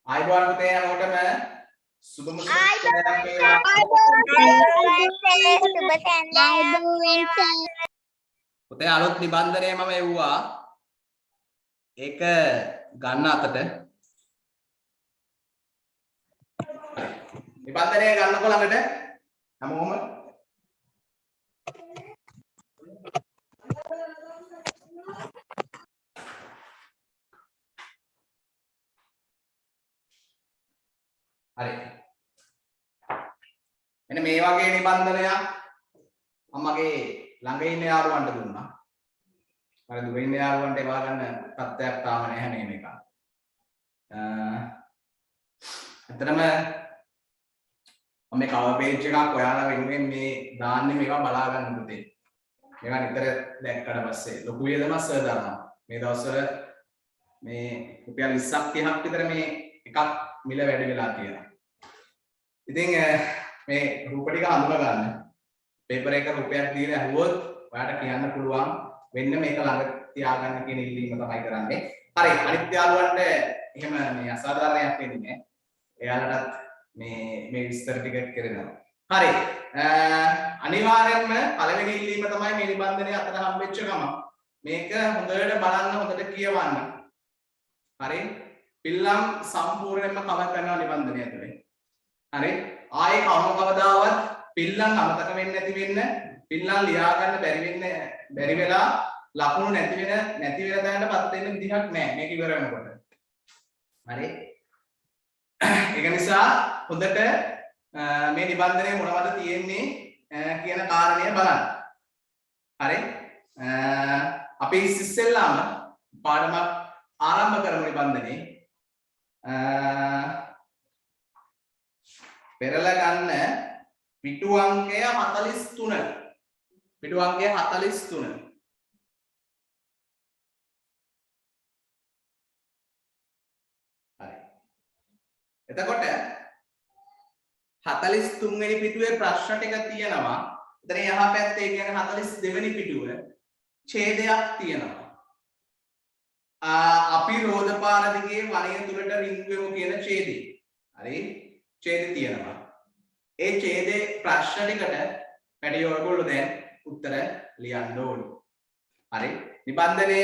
ආයිබෝන් පුතේ හැමෝටම සුබම පුතේ අලුත් නිබන්ධනය මම එව්වා. ඒක ගන්න අතට නිබන්ධනය ගන්නකො ළඟට හැමෝම හරි. මෙන්න මේ වගේ නිබන්ධනයක් අම්මගේ ළඟ ඉන්න යාළුවන්ට දුන්නා. මම දුර ඉන්න යාළුවන්ට එවා ගන්න තත්ත්වයක් තාම නැහැ නේද මේක. ඇත්තටම මම මේ කවර් පේජ් එකක් ඔයාලා වෙනුවෙන් මේ දාන්නේ මේවා බලා ගන්න පුතේ. මේවා නිතර දැක්කට පස්සේ ලොකු වියදමක් සර් දානවා. මේ දවස්වල මේ රුපියල් 20ක් 30ක් විතර මේ එකක් මිල වැඩි වෙලා තියෙනවා. ඉතින් මේ රූප ටික හඳුනා ගන්න. පේපර් එක රුපියල් දීලා ඇහුවොත් ඔයාලට කියන්න පුළුවන් වෙන්න මේක ළඟ තියාගන්න කියන ඉල්ලීම තමයි කරන්නේ. හරි අනිත් යාළුවන්ට එහෙම මේ අසාධාරණයක් වෙන්නේ නැහැ. එයාලටත් මේ විස්තර ටික කරනවා. හරි. අනිවාර්යයෙන්ම පළවෙනි ඉල්ලීම තමයි මේ නිබන්ධනය අතර හම්බෙච්ච ගම. මේක හොඳට බලන්න හොඳට කියවන්න. හරි. පිල්ලම් සම්පූර්ණයෙන්ම කවර් කරනවා නිබන්ධනය ඇතුලේ. හරි. ආයේ කවදාවත් පිල්ලම් අමතක වෙන්නේ නැති වෙන්න පිල්ලම් ලියා ගන්න බැරි වෙලා ලකුණු නැති වෙන තැනටපත් වෙන්න විදිහක් නැහැ මේක ඉවර වෙනකොට. හරි. ඒක නිසා හොඳට මේ නිබන්ධනයේ මොනවද තියෙන්නේ කියන කාරණය බලන්න. හරි. අපි ඉස්සෙල්ලාම පාඩමක් ආරම්භ කරමු නිබන්ධනයේ. පෙරලා ගන්න පිටු අංකය 43. පිටු අංකය 43. එතකොට 43 වෙනි පිටුවේ ප්‍රශ්න ටික තියෙනවා. එතන යහ පැත්තේ කියන්නේ 42 වෙනි පිටුවේ ඡේදයක් තියෙනවා. අපි රෝධපාර දිගේ වණය තුලට රිංගුවෙමු කියන ඡේදය. හරි? ඡේදය තියෙනවා. ඒ ඡේදේ ප්‍රශ්න ටිකට වැඩි ඔයගොල්ලෝ දැන් උත්තර ලියන්න ඕනේ. හරි? නිබන්ධනය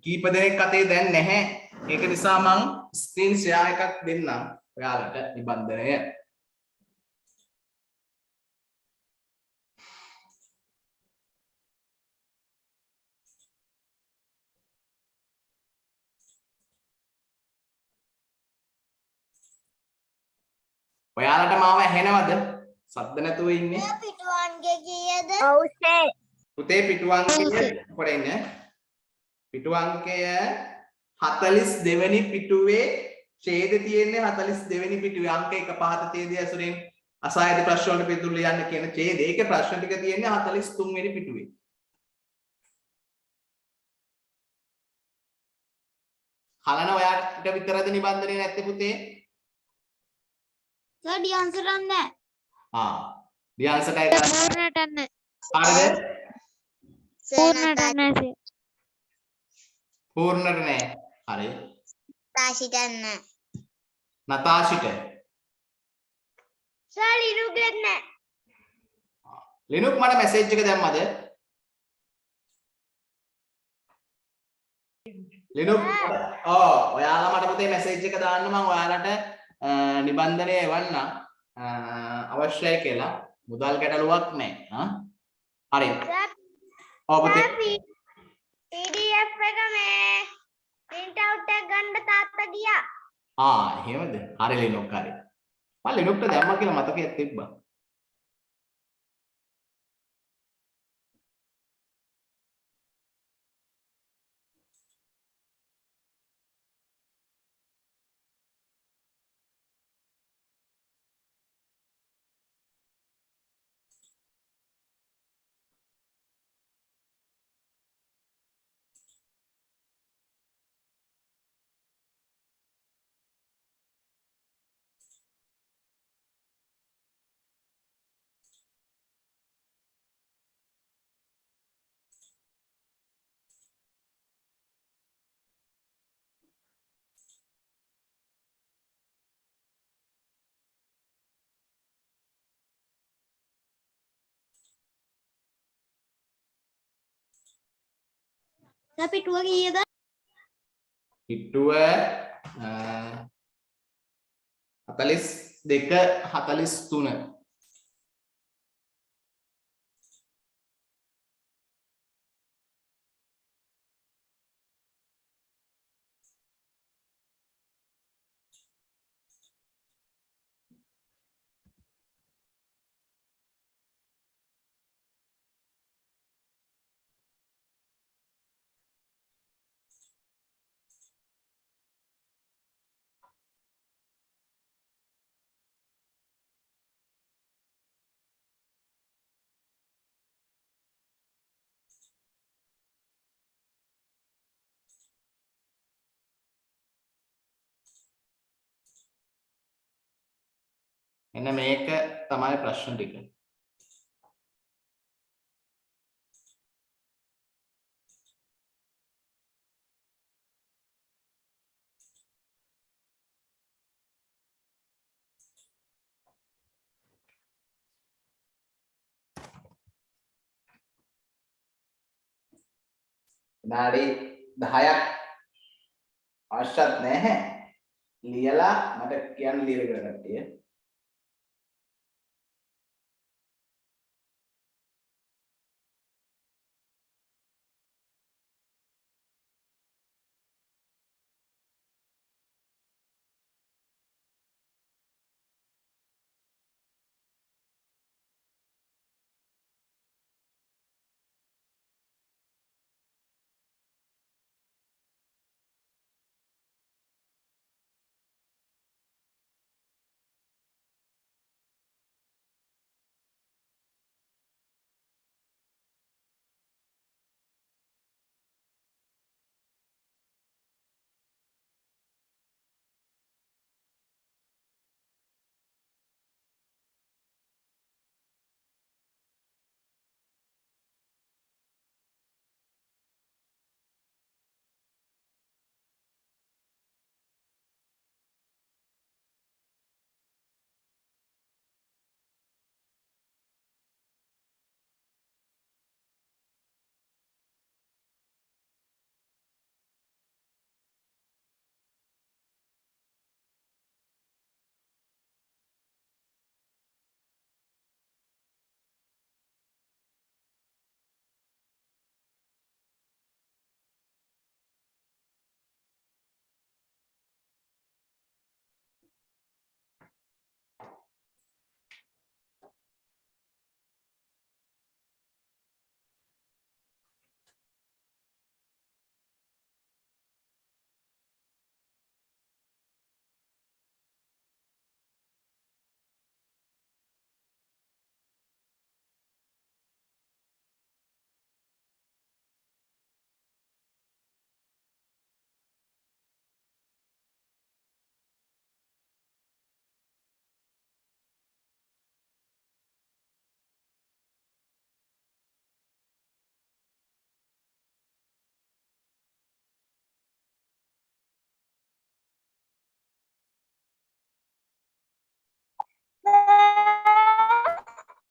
කීප දෙනෙක් අතේ දැන් නැහැ. ඒක නිසා මම ස්ක්‍රීන් ෂෙයා එකක් දෙන්නම්. ඔයාලට නිබන්ධනය ඔයාලට මාව ඇහෙනවද? සද්ද නැතුව ඉන්නේ. පිටු අංකය කීයද? ඔව් සර්. පුතේ පිටු අංකය පොඩ ඉන්න. පිටු අංකය 42 වෙනි පිටුවේ ඡේද තියෙන්නේ 42 වෙනි පිටුවේ අංක 1 පහත ඡේදය ඇසුරින් අසායද ප්‍රශ්න වලට පිළිතුරු ලියන්න කියන ඡේදය. ඒකේ ප්‍රශ්න ටික තියෙන්නේ 43 වෙනි පිටුවේ. හලන ඔයාට විතරද නිබන්ධනය නැත්තේ පුතේ? සර් ඩියන්සර් නැහැ. ඩියන්සර්ටයි ගන්න. පූර්ණට නැහැ. හරිද? පූර්ණට නැහැ. පූර්ණට නැහැ. හරි. තාෂිට නැහැ. නතාෂිට. සර් ලිනුගෙත් නැහැ. ලිනුක් මට මැසේජ් එක දැම්මද? ලිනුක් ඔයාලා මට පුතේ මැසේජ් එක දාන්න මම ඔයාලට නිබන්ධනය එවන්න අවශ්‍යයි කියලා. මුදල් ගැටලුවක් නැහැ. හරි. ඔව් පුතේ. PDF එක මේ print out එක ගන්න තාත්තා ගියා. එහෙමද? හරි ලිනුක් හරි. මම ලිනුක්ට දැම්මා කියලා මතකයක් තිබ්බා. සර් පිටුව කීයද? පිටුව 42 43. එන්න මේක තමයි ප්‍රශ්න ටික. විනාඩි 10ක් අවශ්‍යත් නැහැ. ලියලා මට කියන්න ලියලා ඉවර කට්ටිය.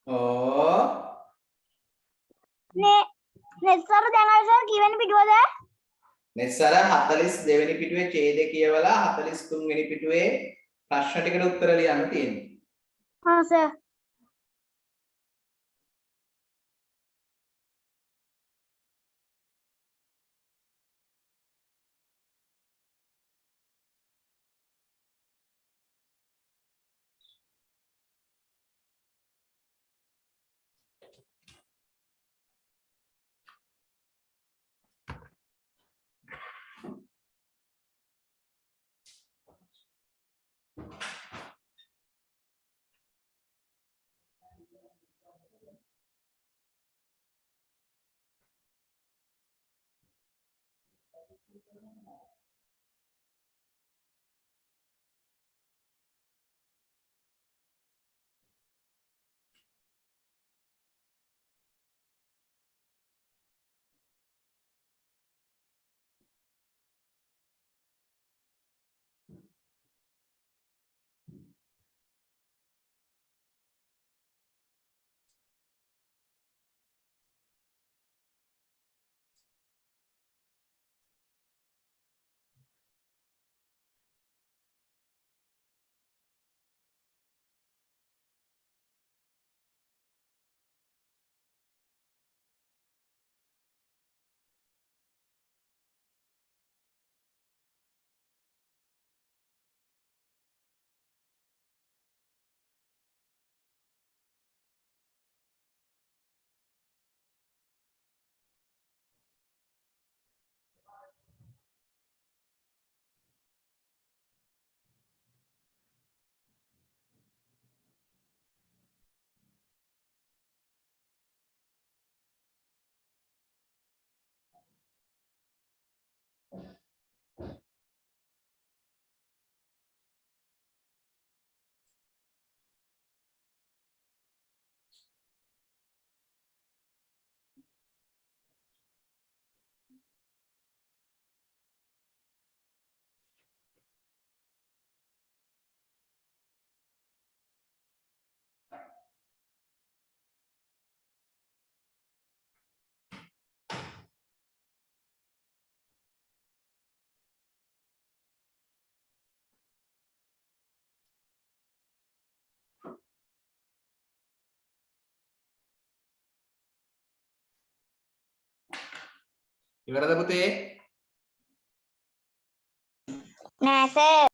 ඕ නෙස්සර දැන් අර සර් කීවෙනි පිටුවද? නෙස්සර 42 වෙනි පිටුවේ ඡේදය කියවලා 43 වෙනි පිටුවේ ප්‍රශ්න ටිකට උත්තර ලියන්න තියෙනවා. හා සර්. ඉවරද පුතේ? නෑ සර්.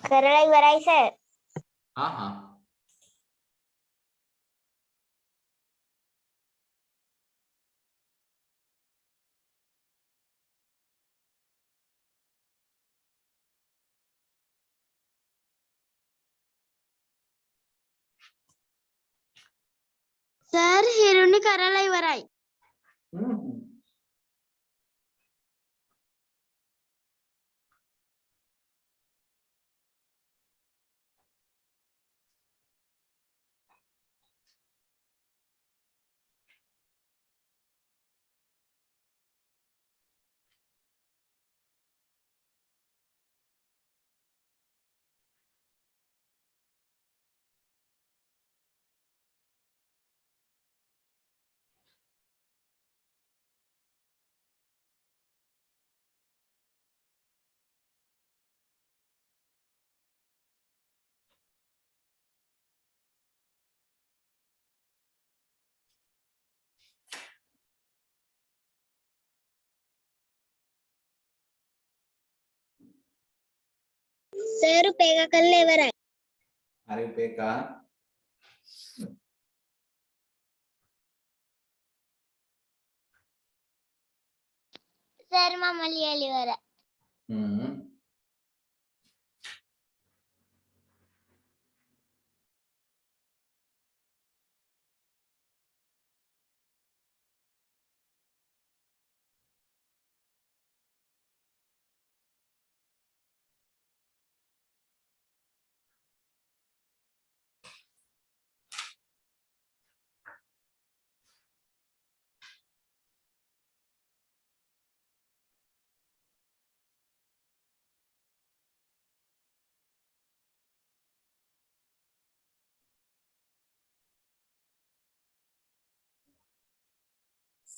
කරලා ඉවරයි සර්. ආහා. සර් හිරුනි කරලා ඉවරයි. සර් උපේක කරලා ඉවරයි. හරි උපේකා. සර් මම ලියලා ඉවරයි.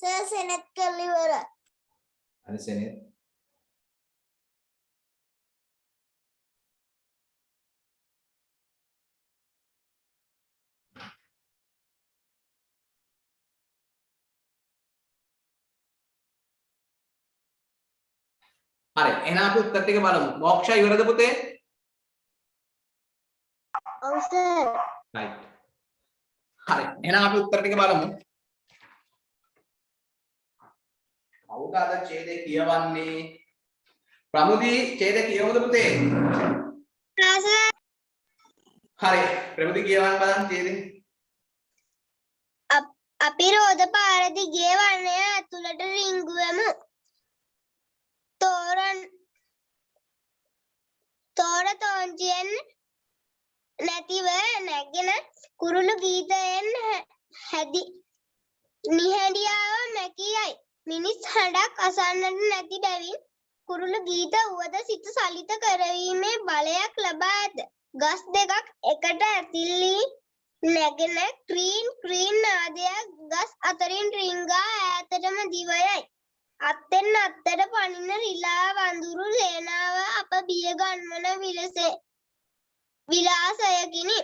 සර් සෙනෙත් කරලා ඉවරයි. හරි සෙනෙත්. හරි එහෙනම් අපි උත්තර ටික බලමු. මොක්ෂා ඉවරද පුතේ? ඔව් සර්. right. හරි එහෙනම් අපි උත්තර ටික බලමු. කවුද අද ඡේදය කියවන්නේ? ප්‍රමුදී ඡේදය කියවමුද පුතේ? සර්. හරි ප්‍රමුදී කියවන්න බලන්න ඡේදය. අපි රෝද පාර දිගේ වනය ඇතුළට රිංගුවෙමු. තෝන්චියෙන් නැතිව නැගෙන කුරුළු ගීතයෙන් නිහඬියාව මැකියයි. මිනිස් හඬක් අසන්නට නැති බැවින් කුරුළු ගීත උවද සිත සලිත කරවීමේ බලයක් ලබා ඇත. ගස් දෙකක් එකට ඇතිල්ලී නැගෙන ක්‍රීන් ක්‍රීන් නාදයක් ගස් අතරින් රිංගා ඈතටම දිවයයි. අත්තෙන් අත්තට පනින රිලා වඳුරු සේනාව අප බිය ගන්වන විලාසයකිනි.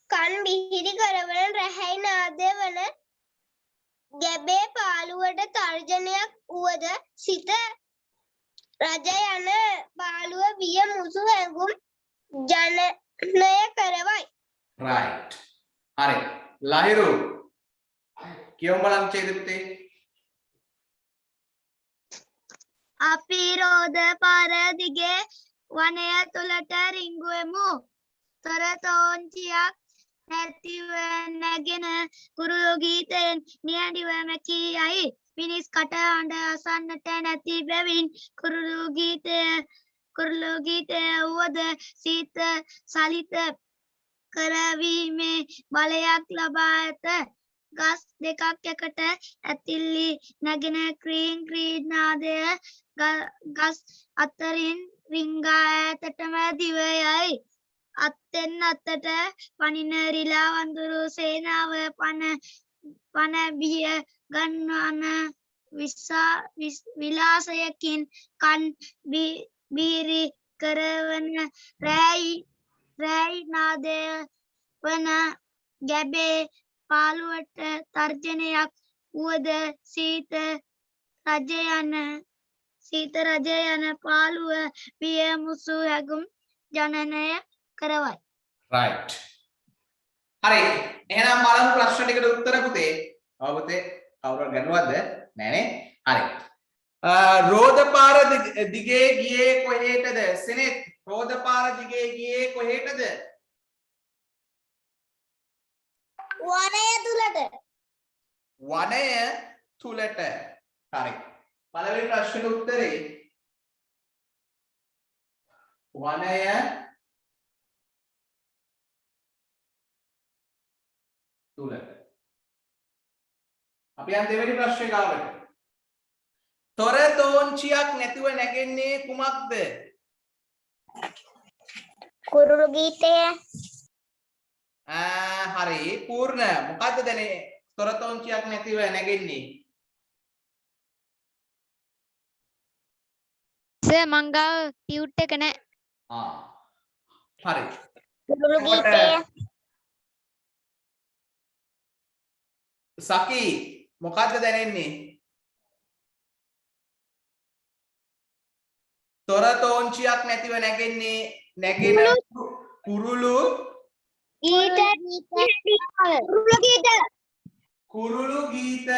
කන් බිහිරි කරවන රැහැයි නාදය වන ගැබේ පාළුවට තර්ජනයක් වුවද සිත රජ යන පාළුව විය මුසු හැඟුම් ජනනය කරවයි. right. හරි ලහිරු කියවමු බලන්න ඡේදය පුතේ. අපි රෝද පාර දිගේ වනය තුළට රිංගුවෙමු. තොන්චියක් නැතිව නැගෙන කුරුළු ගීතයෙන් නිහඬිව මැකියයි. මිනිස් කට හඬ අසන්නට නැති බැවින් කුරුළු ගීතය වුවද සිත සලිත කරවීමේ බලයක් ලබා ඇත. ගස් දෙකක් එකට ඇතිල්ලි නැගෙන ක්‍රීන් ක්‍රීන් නාදය ගස් අතරින් රිංගා ඈතටම දිවයයි. අත්තෙන් අත්තට පනින රිලා වඳුරු සේනාව පන බිය ගන්වන විලාසයකින් කන් බීරි කරවන රැයි නාදය වන ගැබේ පාළුවට තර්ජනයක් වුවද සීත රජය යන පාළුව පිය මුසු හැගුම් ජනනය කරවයි. right හරි එහෙනම් බලමු ප්‍රශ්න ටිකට උත්තර පුතේ. ඔව් පුතේ කවුරුහරි ගන්නවද නෑනේ. හරි රෝද පාර දිගේ ගියේ කොහෙටද? සෙනෙත් රෝද පාර දිගේ ගියේ කොහෙටද? වනය තුලට. වනය තුලට. හරි පළවෙනි ප්‍රශ්නෙට උත්තරේ වනය තුලට. අපි යන් දෙවෙනි ප්‍රශ්නේ ගාවට. තොර තෝංචියක් නැතුව නැගෙන්නේ කුමක්ද? කුරුළු ගීතය. හරි පූර්ණ මොකද්ද දැනේ තොර තෝංචියක් නැතිව නැගෙන්නේ? සර් මං ගාව ටියුට් එක නැහැ. හරි කුරුළු ගීතය. සකි මොකද්ද දැනෙන්නේ? තොර තෝංචියක් නැතිව නැගෙන්නේ නැගෙන කුරුළු ගීත. කුරුළු ගීත. කුරුළු ගීත.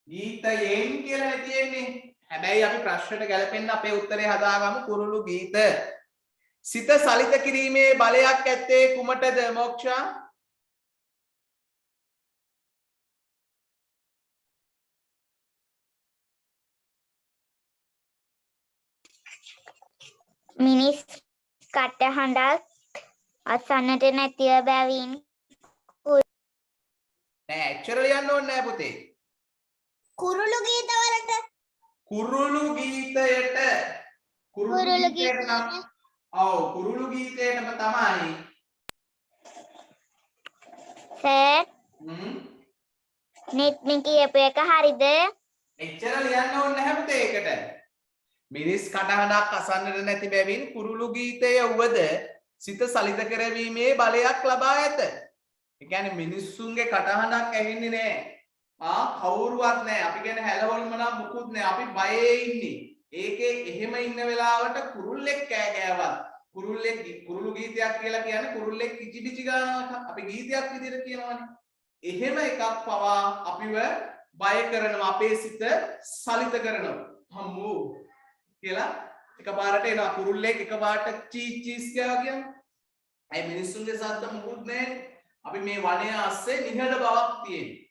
ගීතයෙන් කියලා තියෙන්නේ. හැබැයි අපි ප්‍රශ්නට ගැලපෙන්න අපේ උත්තරේ හදාගමු කුරුළු ගීත. සිත සලිත කිරීමේ බලයක් ඇත්තේ කුමටද මොක්ෂා? මිනිස් කටහඬක් අසන්නට නැතිව බැවින් නෑ එච්චර ලියන්න ඕනේ නෑ පුතේ. කුරුළු ගීතවලට. කුරුළු ගීතයට කුරුළු ගීතයට නම් ඔව් කුරුළු ගීතයටම තමයි. සර් නිත්මි කියපු එක හරිද? එච්චර ලියන්න ඕනේ නැහැ පුතේ ඒකට. මිනිස් කටහඬක් අසන්නට නැති බැවින් කුරුළු ගීතය වුවද සිත සලිත කරවීමේ බලයක් ලබා ඇත. ඒ කියන්නේ මිනිස්සුන්ගේ කටහඬක් ඇහෙන්නේ නැහැ. කවුරුවත් නැහැ. අපි ගැන හැලවොල්ම නම් මුකුත් නැහැ. අපි බයේ ඉන්නේ. ඒකේ එහෙම ඉන්න වෙලාවට කුරුල්ලෙක් කෑ ගෑවත් කුරුළු ගීතයක් කියලා කියන්නේ කුරුල්ලෙක් කිචිබිචි ගානවා. අපි ගීතයක් විදිහට කියනවානේ. එහෙම එකක් පවා අපිව බය කරනවා. අපේ සිත සලිත කරනවා. හම්මෝ කියලා එකපාරට එනවා කුරුල්ලෙක් එකපාරට චීස් චීස් කියලා කියන්නේ. අය මිනිස්සුන්ගේ සද්ද මුකුත් නැහැ. අපි මේ වනයේ ASCII නිහඬ බවක් තියෙනවා.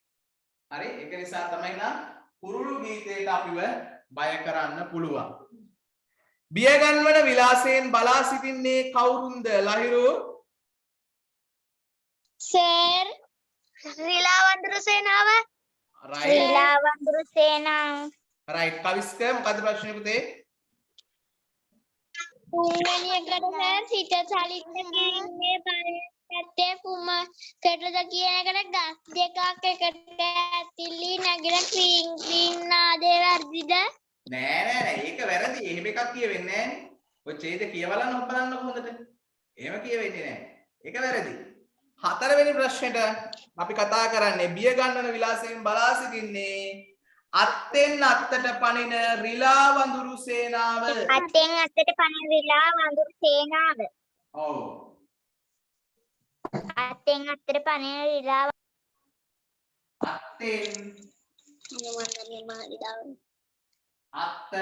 හරි ඒක නිසා තමයි නා කුරුළු ගීතයට අපිව බය කරන්න පුළුවන්. බිය ගන්වන විලාසයෙන් බලා සිටින්නේ කවුරුන්ද ලහිරු? සර් රිලාවන්දුරු සේනාව. රිලාවන්දුරු සේනාව. රයිට් කවිස්ක මොකද්ද ප්‍රශ්නේ පුතේ? තුන්වෙනි එකට සර් සිත සලිත කිරීමේ බලයත්තේ කුමකටද කියන එකට ගස් දෙකක් එකට ඇතිලි නැගින ක්‍රීන් ක්‍රීන් නාදේ වර්ධිද? නෑ ඒක වැරදි. එහෙම එකක් කියවෙන්නේ නෑනේ. ඔය ඡේද කියවලන්න බලන්න කොහොමද? එහෙම කියවෙන්නේ නෑ. ඒක වැරදි. හතරවෙනි ප්‍රශ්නෙට අපි කතා කරන්නේ බිය ගන්නන විලාසයෙන් බලා සිටින්නේ අත්ෙන් අත්තට පනින රිලා වඳුරු සේනාව. අත්ෙන් අත්තට පනින රිලා වඳුරු සේනාව. ඔව්. අත්ෙන් අත්තට පනින රිලා අත්ෙන් අත්තට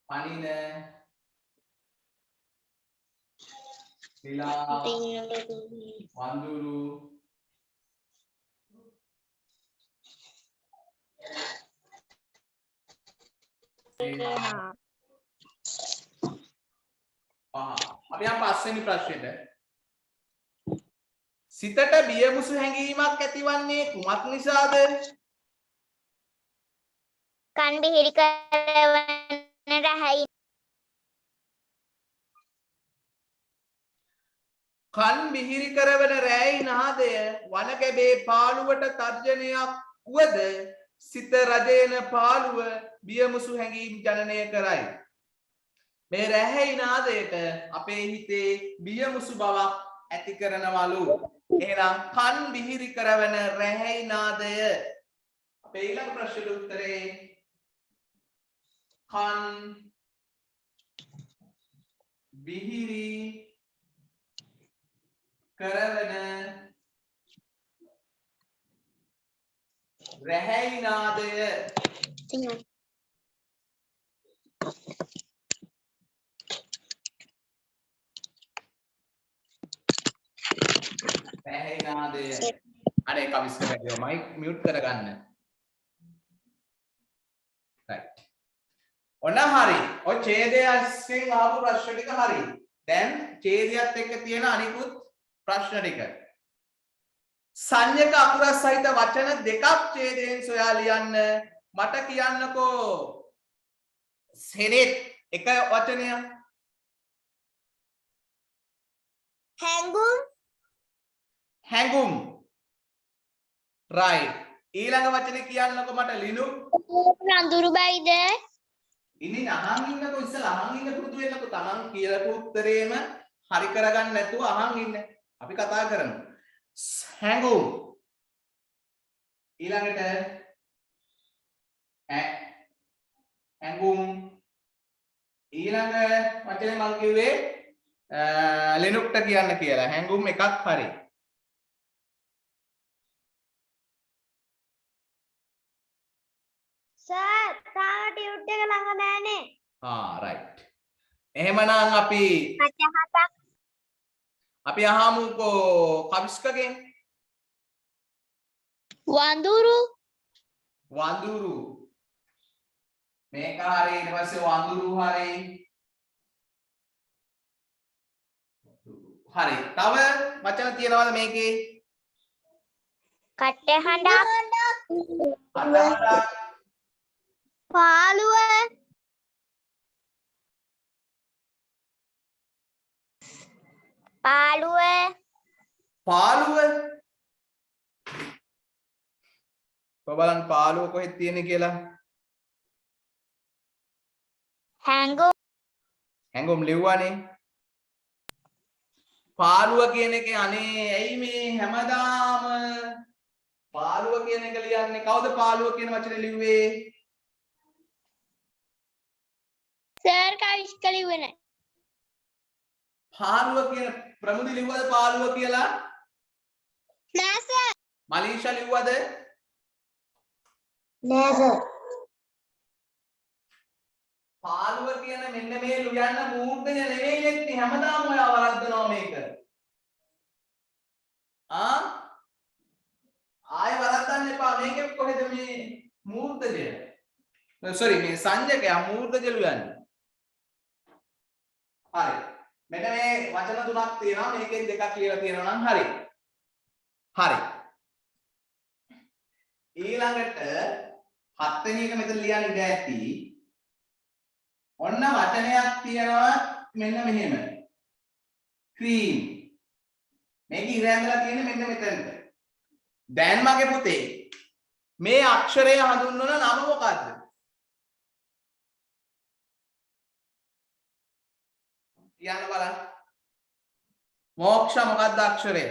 පනින රිලා වඳුරු අපි යම් පස්වෙනි ප්‍රශ්නෙට. සිතට බියමුසු හැඟීමක් ඇතිවන්නේ කුමක් නිසාද? කන් බිහිරි කරවන රහයි කන් මිහිරි කරවන රැයි නාදය වනකැබේ පාළුවට තර්ජනයක් වුවද සිත රජයන පාළුව බියමුසු හැඟීම් ජනනය කරයි. මේ රැහැයි නාදයට අපේ හිතේ බියමුසු බවක් ඇති කරනවලු. එහෙනම් කන් මිහිරි කරවන රැහැයි නාදය. අපේ ඊළඟ ප්‍රශ්නෙට උත්තරේ කන් මිහිරි කරවන රැහැයි නාදය. රැහැයි නාදය. අනේ කවිස්ක වැඩිව මයික් මියුට් කරගන්න. right. ඔන්න හරි. ඔය ඡේදයෙන් ආපු ප්‍රශ්න ටික හරි. දැන් ඡේදයත් එක්ක තියෙන අනිකුත් ප්‍රශ්න ටික. සංයක අකුර සහිත වචන දෙකක් ඡේදයෙන් සොයා ලියන්න. මට කියන්නකෝ සෙනෙත් එක වචනයක්. හැඟුම් හැඟුම්. right. ඊළඟ වචනේ කියන්නකෝ මට ලිනු. නඳුරු බයිද ඉතින් අහන් ඉන්නකෝ ඉස්සලා අහන් ඉන්න පුරුදු වෙන්නකෝ තමන් කියලාපු උත්තරේම හරි කරගන්න නැතුව අහන් ඉන්න. අපි කතා කරමු. හැඟුම්. ඊළඟට හැඟුම්. ඊළඟ වචනේ මම කිව්වේ ලිනුක්ට කියන්න කියලා. හැඟුම් එකක් හරි. සර් තාම ටියුට් එක ළඟ නෑනේ right. එහෙමනම් අපි අහමුකෝ කවිස්කගෙන්. වඳුරු වඳුරු. මේක හරි. ඊට පස්සේ වඳුරු හරි. හරි. තව වචන තියනවාද මේකේ? කට්ටහඬක් අටහඬක්. පාළුව පාළුව. බලන්න පාළුව කොහෙද තියෙන්නේ කියලා. හැඟුම් ලිව්වනේ. පාළුව කියන එකේ අනේ ඇයි මේ හැමදාම පාළුව කියන එක ලියන්නේ? කවුද පාළුව කියන වචනේ ලිව්වේ? සර් කවිස්ක ලිව්වේ නෑ පාළුව කියන ප්‍රමුදි ලිව්වද පාළුව කියලා? නෑ සර් මලීෂා ලිව්වද? නෑ සර් පාළුව කියන මෙන්න මේ ලියන්න මූර්ධය නෙවෙයි එක්ටි. හැමදාම ඔයා වරද්දනවා මේක. ආයෙ වරද්දන්න එපා. මේකෙ කොහෙද මේ මූර්ධය? sorry මේ සංජකයා මූර්ධය ලියන්නේ. හරි. මෙන්න මේ වචන තුනක් තියෙනවා. මේකෙන් දෙකක් ලියලා තියෙනවා නම් හරි. හරි. ඊළඟට හත්වෙනි එක මෙතන ලියන්න ඉඩ ඇති. ඔන්න වචනයක් තියෙනවා මෙන්න මෙහෙම. ක්‍රීම්. මේක ඉර ඇඳලා තියෙන්නේ මෙන්න මෙතනට. දැන් මගේ පුතේ මේ අක්ෂරය හඳුන්වන නම මොකද්ද? කියන්න බලන්න. මෝක්ෂ මොකද්ද අක්ෂරය?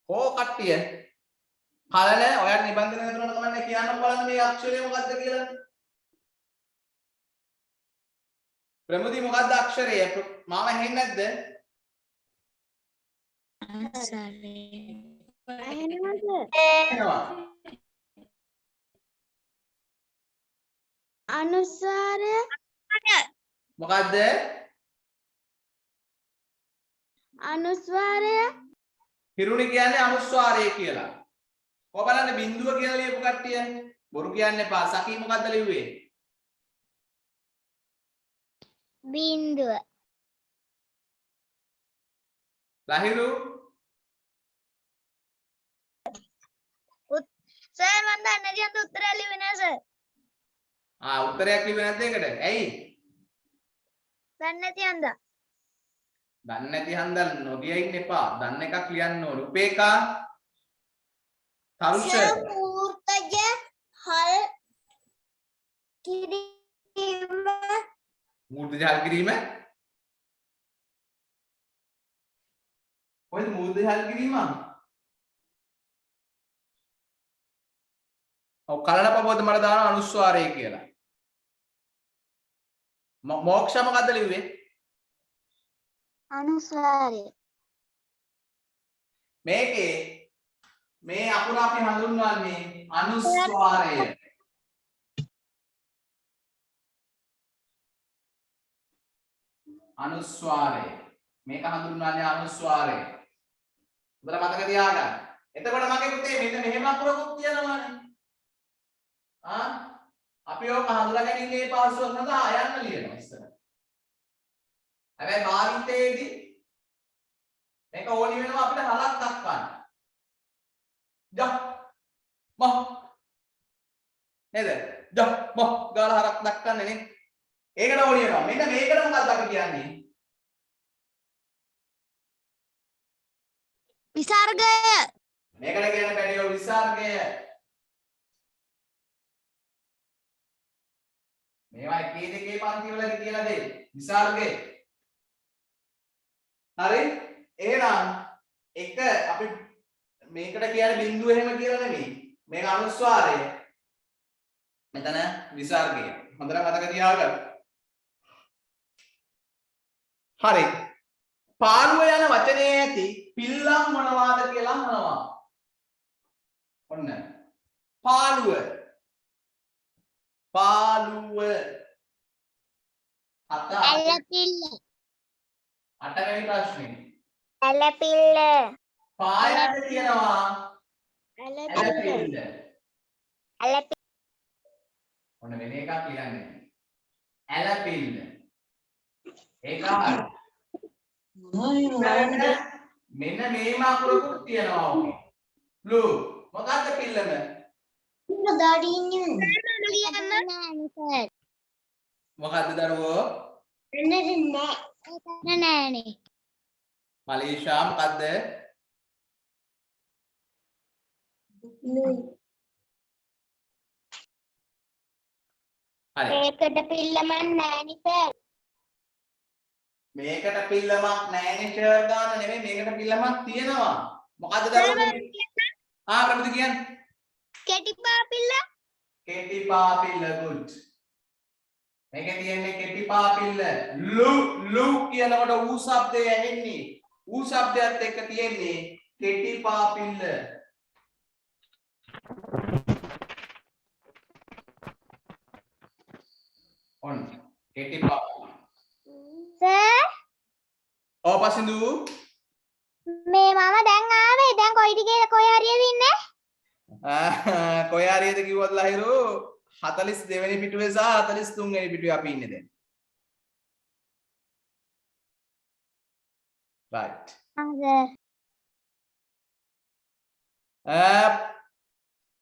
ඕ කට්ටිය කලල ඔයාලා නිබන්ධන හඳුනන කමන්නේ කියන්න බලන්න මේ අක්ෂරය මොකද්ද කියලා. ප්‍රමුදි මොකද්ද අක්ෂරය? මාව ඇහෙන්නේ නැද්ද? අනුස්වාරය මොකද්ද? අනුස්වාරය හිරුණි කියන්නේ අනුස්වාරය කියලා. කොහොම බලන්න බිඳුව කියලා ලියපු කට්ටිය බොරු කියන්න එපා. සකී මොකද්ද ලිව්වේ? බින්දුව ලහිරු සර් මම දන්නේ නැති අත උත්තරය ලිව්වේ නෑ සර් උත්තරයක් ලිව්වේ නැද්ද ඒකට? ඇයි? දන්නේ නැති හන්දා. දන්නේ නැති හන්දා නොගිය ඉන්න එපා. දන්න එකක් ලියන්න ඕනේ. උපේකා තරුෂ මූර්තජ හල් කිරීම මූර්ත ජල් කිරීම කොහෙද මූර්ත ජල් කිරීම? ඔව් කලන පබෝද මට දාන අනුස්වාරය කියලා. මොක්ෂ මොකද්ද ලිව්වේ? අනුස්වාරය. මේකේ මේ අකුර අපි හඳුන්වන්නේ අනුස්වාරය. අනුස්වාරය. මේක හඳුන්වන්නේ අනුස්වාරය. උදේ මතක තියාගන්න. එතකොට මගේ පුතේ මෙන්න මෙහෙම අකුරකුත් තියෙනවානේ. අපි ඔක හඳුනා ගැනීමේ පාසුව සඳහා යන්න ලියනවා ඉස්සර. හැබැයි භාවිතයේදී මේක ඕනි වෙනවා අපිට හලක් දක්වන්න. ජ මහ නේද? ජ මහ ගාලා හරක් දක්වන්නේ නේ. ඒකට ඕනි වෙනවා. මෙන්න මේකට මොකක්ද අපි කියන්නේ? විසර්ගය. මේකට කියන්නේ පැඩියෝ විසර්ගය. මේවා එකේ දෙකේ පන්ති වලදී කියලා දෙයි. විසර්ගය. හරි? එහෙනම් එක අපි මේකට කියන්නේ බිඳුව එහෙම කියලා නෙමෙයි. මේක අනුස්වාරය. මෙතන විසර්ගය. හොඳට මතක තියාගන්න. හරි. පාළුව යන වචනේ ඇති පිල්ලම් මොනවාද කියලා අහනවා. ඔන්න. පාළුව. පාළුව. ඇලපිල්ල අටවෙනි ප්‍රශ්නේ. ඇලපිල්ල පායන්න කියනවා. ඇලපිල්ල ඇලපිල්ල. ඔන්න වෙන එකක් කියන්නේ. ඇලපිල්ල. ඒක හරි. මෙන්න මේ අකුරකුත් තියෙනවා ඔකේ. බ්ලූ. මොකක්ද පිල්ලම? මොකක්ද දරුවෝ? නෑනේ. මලීෂා මොකක්ද? හරි. ඒකට පිල්ලමක් නෑනි සර්. මේකට පිල්ලමක් නෑනේ ෂර්ට් ගන්න නෙමෙයි මේකට පිල්ලමක් තියෙනවා. මොකද්ද දරුවෝ? ප්‍රමුද කියන්නේ? කෙටි පාපිල්ල කෙටි පාපිල්ල good. මේකේ තියෙන්නේ කෙටි පාපිල්ල. ලු කියනකොට ඌ શબ્දය ඇහෙන්නේ. ඌ શબ્දයත් එක්ක තියෙන්නේ කෙටි පාපිල්ල. ඔන්න කෙටි පාපිල්ල. සර් පසින්දු මේ මම දැන් ආවේ දැන් කොයි ටිකේ කොයි හරියද ඉන්නේ කොයි හරියද කිව්වොත් ලහිරු 42 වෙනි පිටුවේ සහ 43 වෙනි පිටුවේ අපි ඉන්නේ දැන්. right.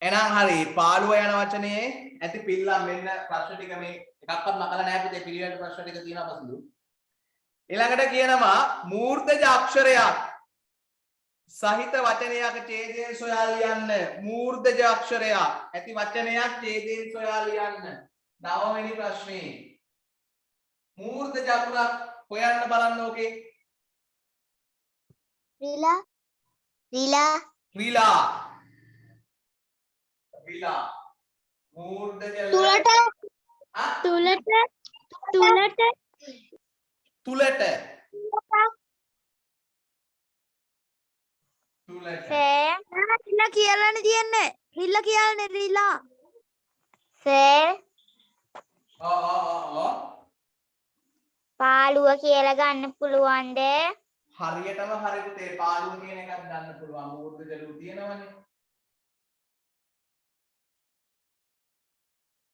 එහෙනම් හරි පාළුව යන වචනේ ඇති පිල්ලම් මෙන්න ප්‍රශ්න ටික මේ එකක්වත් මකලා නැහැ පුතේ පිළිවෙලට ප්‍රශ්න ටික තියෙනවා පසුදු. ඊළඟට කියනවා මූර්තජ අක්ෂරයක් සහිත වචනයක ඡේදයෙන් සොයා ලියන්න. මූර්තජ අක්ෂරයක් ඇති වචනයක් ඡේදයෙන් සොයා ලියන්න. 9 වෙනි ප්‍රශ්නේ. මූර්තජ අකුරක් හොයන්න බලන්න ඕකේ. රිලා මූර්තජ තුලට රිල්ල කියලානේ තියෙන්නේ. රිල්ල කියන්නේ රිලා. සර් පාළුව කියලා ගන්න පුළුවන්ද? හරියටම හරි පුතේ පාළුව කියන එකක් ගන්න පුළුවන්. මූර්තජලු තියෙනවනේ.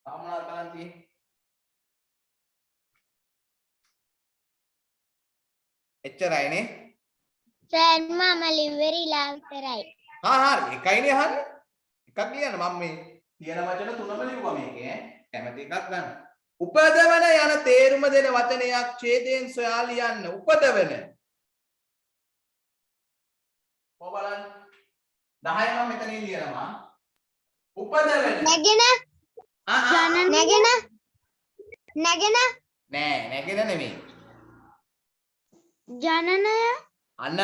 ආමනාර බලන් තියෙන්නේ. එච්චරයිනේ. සර් මම ලිවරිලා විතරයි. හරි එකයිනේ අහන්නේ. එකක් ලියන්න මම මේ තියෙන වචන තුනම ලිව්වා මේකේ ඈ. කැමති එකක් ගන්න. උපදවන යන තේරුම දෙන වචනයක් ඡේදයෙන් සොයා ලියන්න. උපදවන. කොහොමද? 10 මම මෙතනින් ලියනවා. උපදවන. නැගෙන නැගෙන නෑ නැගෙන නෙමෙයි. ජනනය අන්න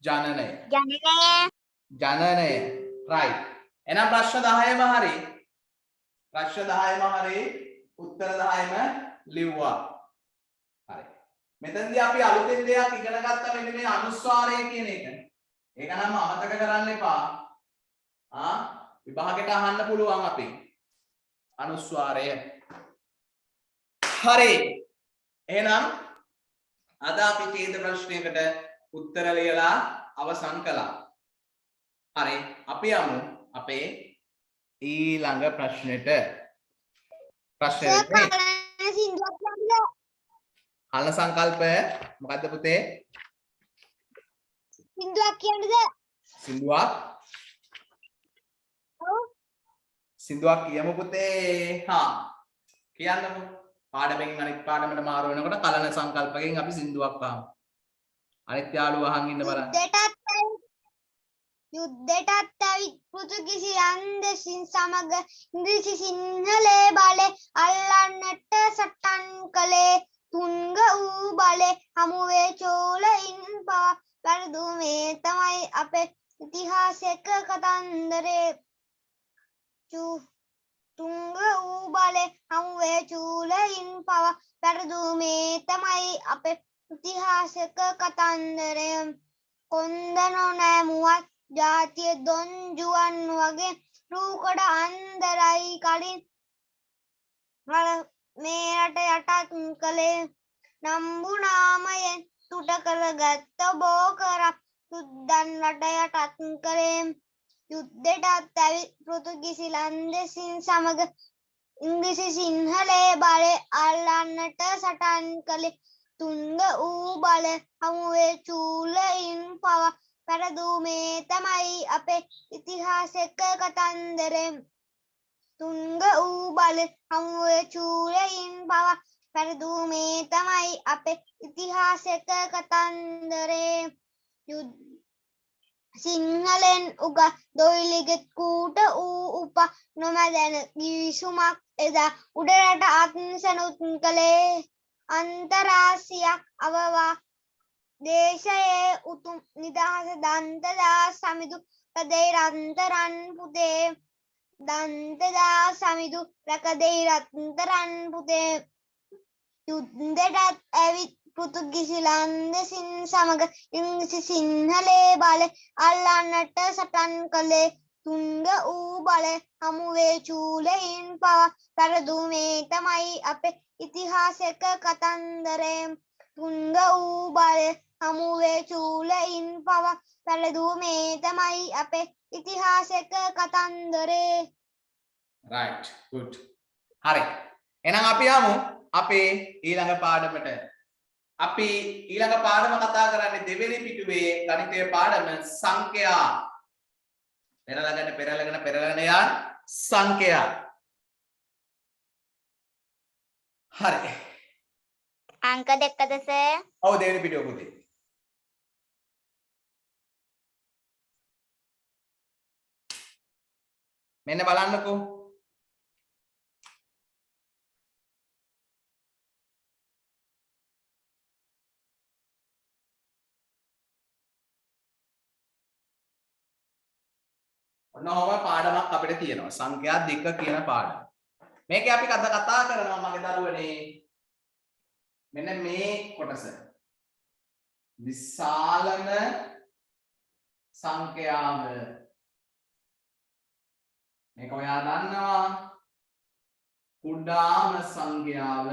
ජනනය ජනනය right. එහෙනම් ප්‍රශ්න 10ම හරි. ප්‍රශ්න 10ම හරි. උත්තර 10ම ලිව්වා. හරි. මෙතනදී අපි අලුතෙන් දෙයක් ඉගෙන ගත්තා මෙන්න මේ අනුස්වාරය කියන එක. ඒක නම් අමතක කරන්න එපා. විභාගෙට අහන්න පුළුවන් අපි. අනුස්වාරය. හරි. එහෙනම් අද අපි ඡේද ප්‍රශ්නයකට උත්තර ලියලා අවසන් කළා. හරි. අපි යමු අපේ ඊළඟ ප්‍රශ්නෙට. ප්‍රශ්නේ කලන සංකල්ප මොකද්ද පුතේ? සින්දුවක් කියන්නද? සින්දුවක් කියමු පුතේ. කියන්නකෝ. පාඩමෙන් අනිත් පාඩමට මාරු වෙනකොට කලන සංකල්පකෙන් අපි සින්දුවක් අහමු. අනිත් යාළුවා අහන් ඉන්න බලන්න. යුද්ධයටත් ඇවිත් පෘතුගිසි අන්දසින් සමග ඉංග්‍රීසි සිංහලේ බලේ අල්ලන්නට සටන් කළේ තුංග වූ බලේ හමුවේ චෝලයින් පවා වැරදු මේ තමයි අපේ ඉතිහාසයක කතන්දරේ. තුංග වූ බලේ හමුවේ චූලයින් පවා වැරදු මේ තමයි අපේ ඉතිහාසයක කතන්දරය. කොන්ද නොනැමුවත් ජාතිය දොන්ජුවන් වගේ රූකඩ අන්දරයි කලින් මේ රට යටත් කළේ. නම්බුනාමයෙන් තුට කරගත්ත බෝ කරක් යුද්ධන් රට යටත් කළේ. යුද්ධයටත් ඇවිත් පෘතුගිසි ලන්දෙසින් සමග ඉංග්‍රීසි සිංහලේ බලේ අල්ලන්නට සටන් කළේ. තුංග වූ බල හමුවේ චූලයින් පවා වැරදු මේ තමයි අපේ ඉතිහාසයක කතන්දරේ. තුංග වූ බල හමුවේ චූලයින් පවා වැරදු මේ තමයි අපේ ඉතිහාසයක කතන්දරේ. සිංහලෙන් උග දොයිලිගෙත් කූට වූ උප නොමැදැන ගිවිසුමක් එදා උඩරට අත්සනුත් කළේ. අන්තරාසියක් අවවා දේශයේ උතුම් නිදහස දන්තදා සමිඳු රැකදෙයි රන්තරන් පුතේ. දන්තදා සමිඳු රැකදෙයි රන්තරන් පුතේ. යුද්ධයටත් ඇවිත් පෘතුගිසි ලන්දෙසින් සමග ඉංග්‍රීසි සිංහලේ බලේ අල්ලන්නට සටන් කළේ. තුංග වූ බල හමුවේ චූලයින් පවා වැරදු මේ තමයි අපේ ඉතිහාසයක කතන්දරේ. තුංග වූ බල හමුවේ චූලයින් පවා වැරදු මේ තමයි අපේ ඉතිහාසයක කතන්දරේ. right good. හරි. එහෙනම් අපි යමු අපේ ඊළඟ පාඩමට. අපි ඊළඟ පාඩම කතා කරන්නේ දෙවෙනි පිටුවේ ගණිතය පාඩම සංඛ්‍යා. පෙරලගෙන යන සංඛ්‍යා. හරි. අංක දෙකද සර්? ඔව් දෙවෙනි පිටුව පුතේ. මෙන්න බලන්නකෝ. ඔන්නෝම පාඩමක් අපිට තියෙනවා. සංඛ්‍යා දෙක කියන පාඩම. මේකේ අපි කතා කරනවා මගේ දරුවනේ. මෙන්න මේ කොටස. විශාලම සංඛ්‍යාව. මේක ඔයා දන්නවා. කුඩාම සංඛ්‍යාව.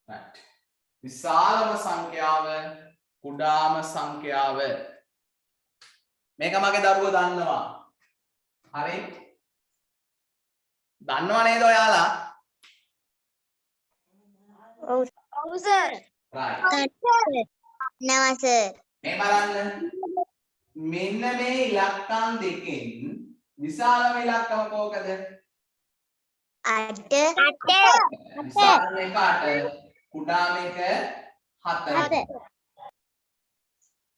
right. විශාලම සංඛ්‍යාව කුඩාම සංඛ්‍යාව. මේක මගේ දරුවෝ දන්නවා. හරි? දන්නව නේද ඔයාලා? ඔව් සර්. right. නවස. මේ බලන්න. මෙන්න මේ ඉලක්කම් දෙකෙන් විශාලම ඉලක්කම කෝකද? 8. විශාලම එක 8, කුඩාම එක 4.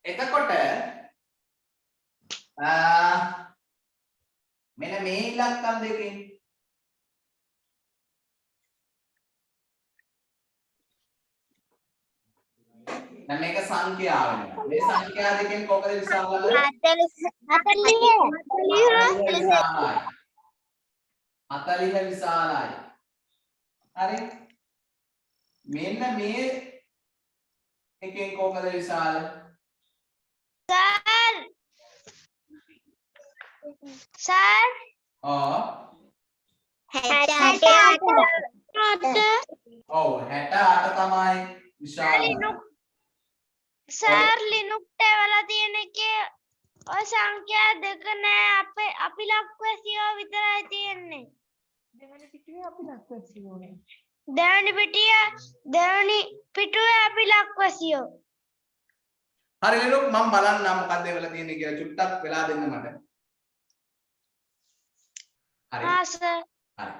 එතකොට මෙන්න මේ ඉලක්කම් දෙකෙන් දැන් මේක සංඛ්‍යාව වෙනවා. මේ සංඛ්‍යා දෙකෙන් කොකද විශාලම? 40 විශාලයි. හරි? මෙන්න මේ එකෙන් කොකද විශාල? සර් ඔව් 68. ඔව් 68 තමයි විශාල. සර් ලිනුක්ට වෙලා තියෙන එකේ ඔය සංඛ්‍යා දෙක නෑ අපි ලක්වැසියෝ විතරයි තියෙන්නේ. දෙවනි පිටුවේ අපි ලක්වැසියෝ. හරි ලිනුක් මම බලන්නම් මොකක්ද වෙලා තියෙන්නේ කියලා චුට්ටක් වෙලා දෙන්න මට. හරි. ආ සර්. හරි.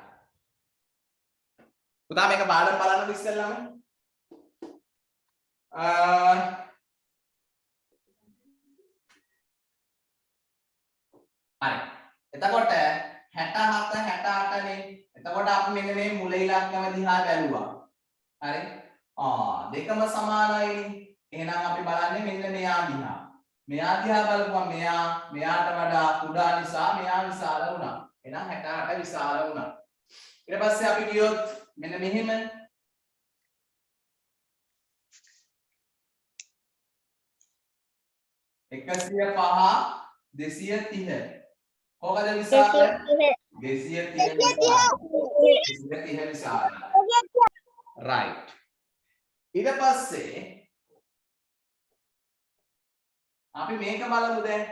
පුතා මේක පාඩම් බලන්න ඉස්සෙල්ලාම. හරි. එතකොට 67 68 නේ. එතකොට අපි මෙන්න මේ මුල ඉලක්කම දිහා බැලුවා. හරි. දෙකම සමානයිනේ. එහෙනම් අපි බලන්නේ මෙන්න මෙයා දිහා. මෙයා දිහා බලපුවම මෙයාට වඩා කුඩා නිසා මෙයා විශාල වුණා. එහෙනම් 68 විශාල වුණා. ඊට පස්සේ අපි ගියොත් මෙන්න මෙහෙම 105 230 කොහොමද විශාල? 230 විශාල. right. ඊට පස්සේ අපි මේක බලමු දැන්.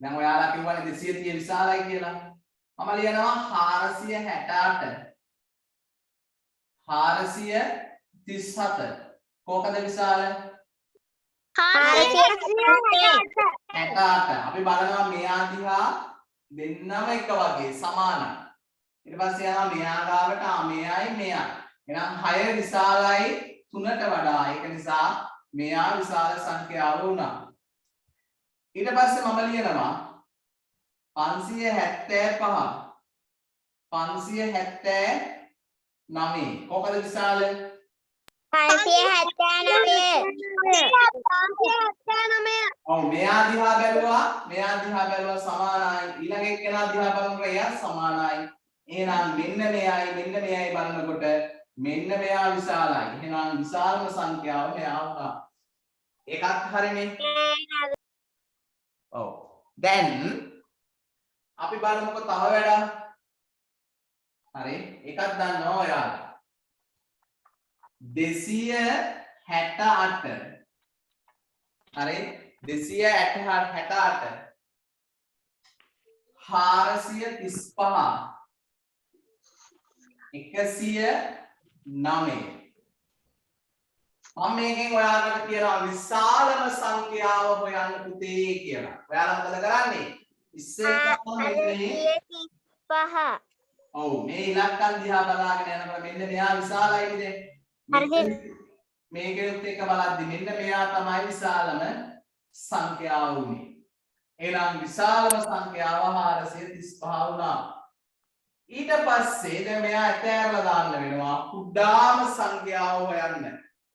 දැන් ඔයාලා කිව්වනේ 230 විශාලයි කියලා. මම ලියනවා 468 437 කොකද විශාල? 68. අපි බලනවා මෙයා දිහා දෙන්නම එක වගේ සමානයි. ඊට පස්සේ යනවා මෙයා ගාවට මෙයයි මෙයා. එහෙනම් 6 විශාලයි 3ට වඩා. ඒක නිසා මෙයා විශාල සංඛ්‍යාව වුණා. ඊට පස්සේ මම ලියනවා 579 කොකද විශාල? 579. ඔව් මෙයා දිහා බැලුවා සමානයි. ඊළඟ එක්කෙනා දිහා බලනකොට එයා සමානයි. එහෙනම් මෙන්න මෙයයි බලනකොට මෙන්න මෙයා විශාලයි. එහෙනම් විශාලම සංඛ්‍යාව මෙයා වුණා. ඒකත් හරිනේ. ඔව්. දැන් අපි බලමුකෝ තව වැඩක්. හරි. ඒකත් දන්නවා ඔයාලා. 268 හරි 268 435 109 මම මේකෙන් ඔයාලට කියනවා විශාලම සංඛ්‍යාව හොයන්න පුතේ කියලා. ඔයාලා මොකද කරන්නේ? ඉස්සෙල්ලාම මේ 35. ඔව් මේ ඉලක්කම් දිහා බලාගෙන යනකොට මෙන්න මෙයා විශාලයි නේද? මේකෙත් එක බලද්දි මෙන්න මෙයා තමයි විශාලම සංඛ්‍යාව වුනේ. එහෙනම් විශාලම සංඛ්‍යාව 435 වුණා. ඊට පස්සේ දැන් මෙයා ඇතෑරලා දාන්න වෙනවා කුඩාම සංඛ්‍යාව හොයන්න.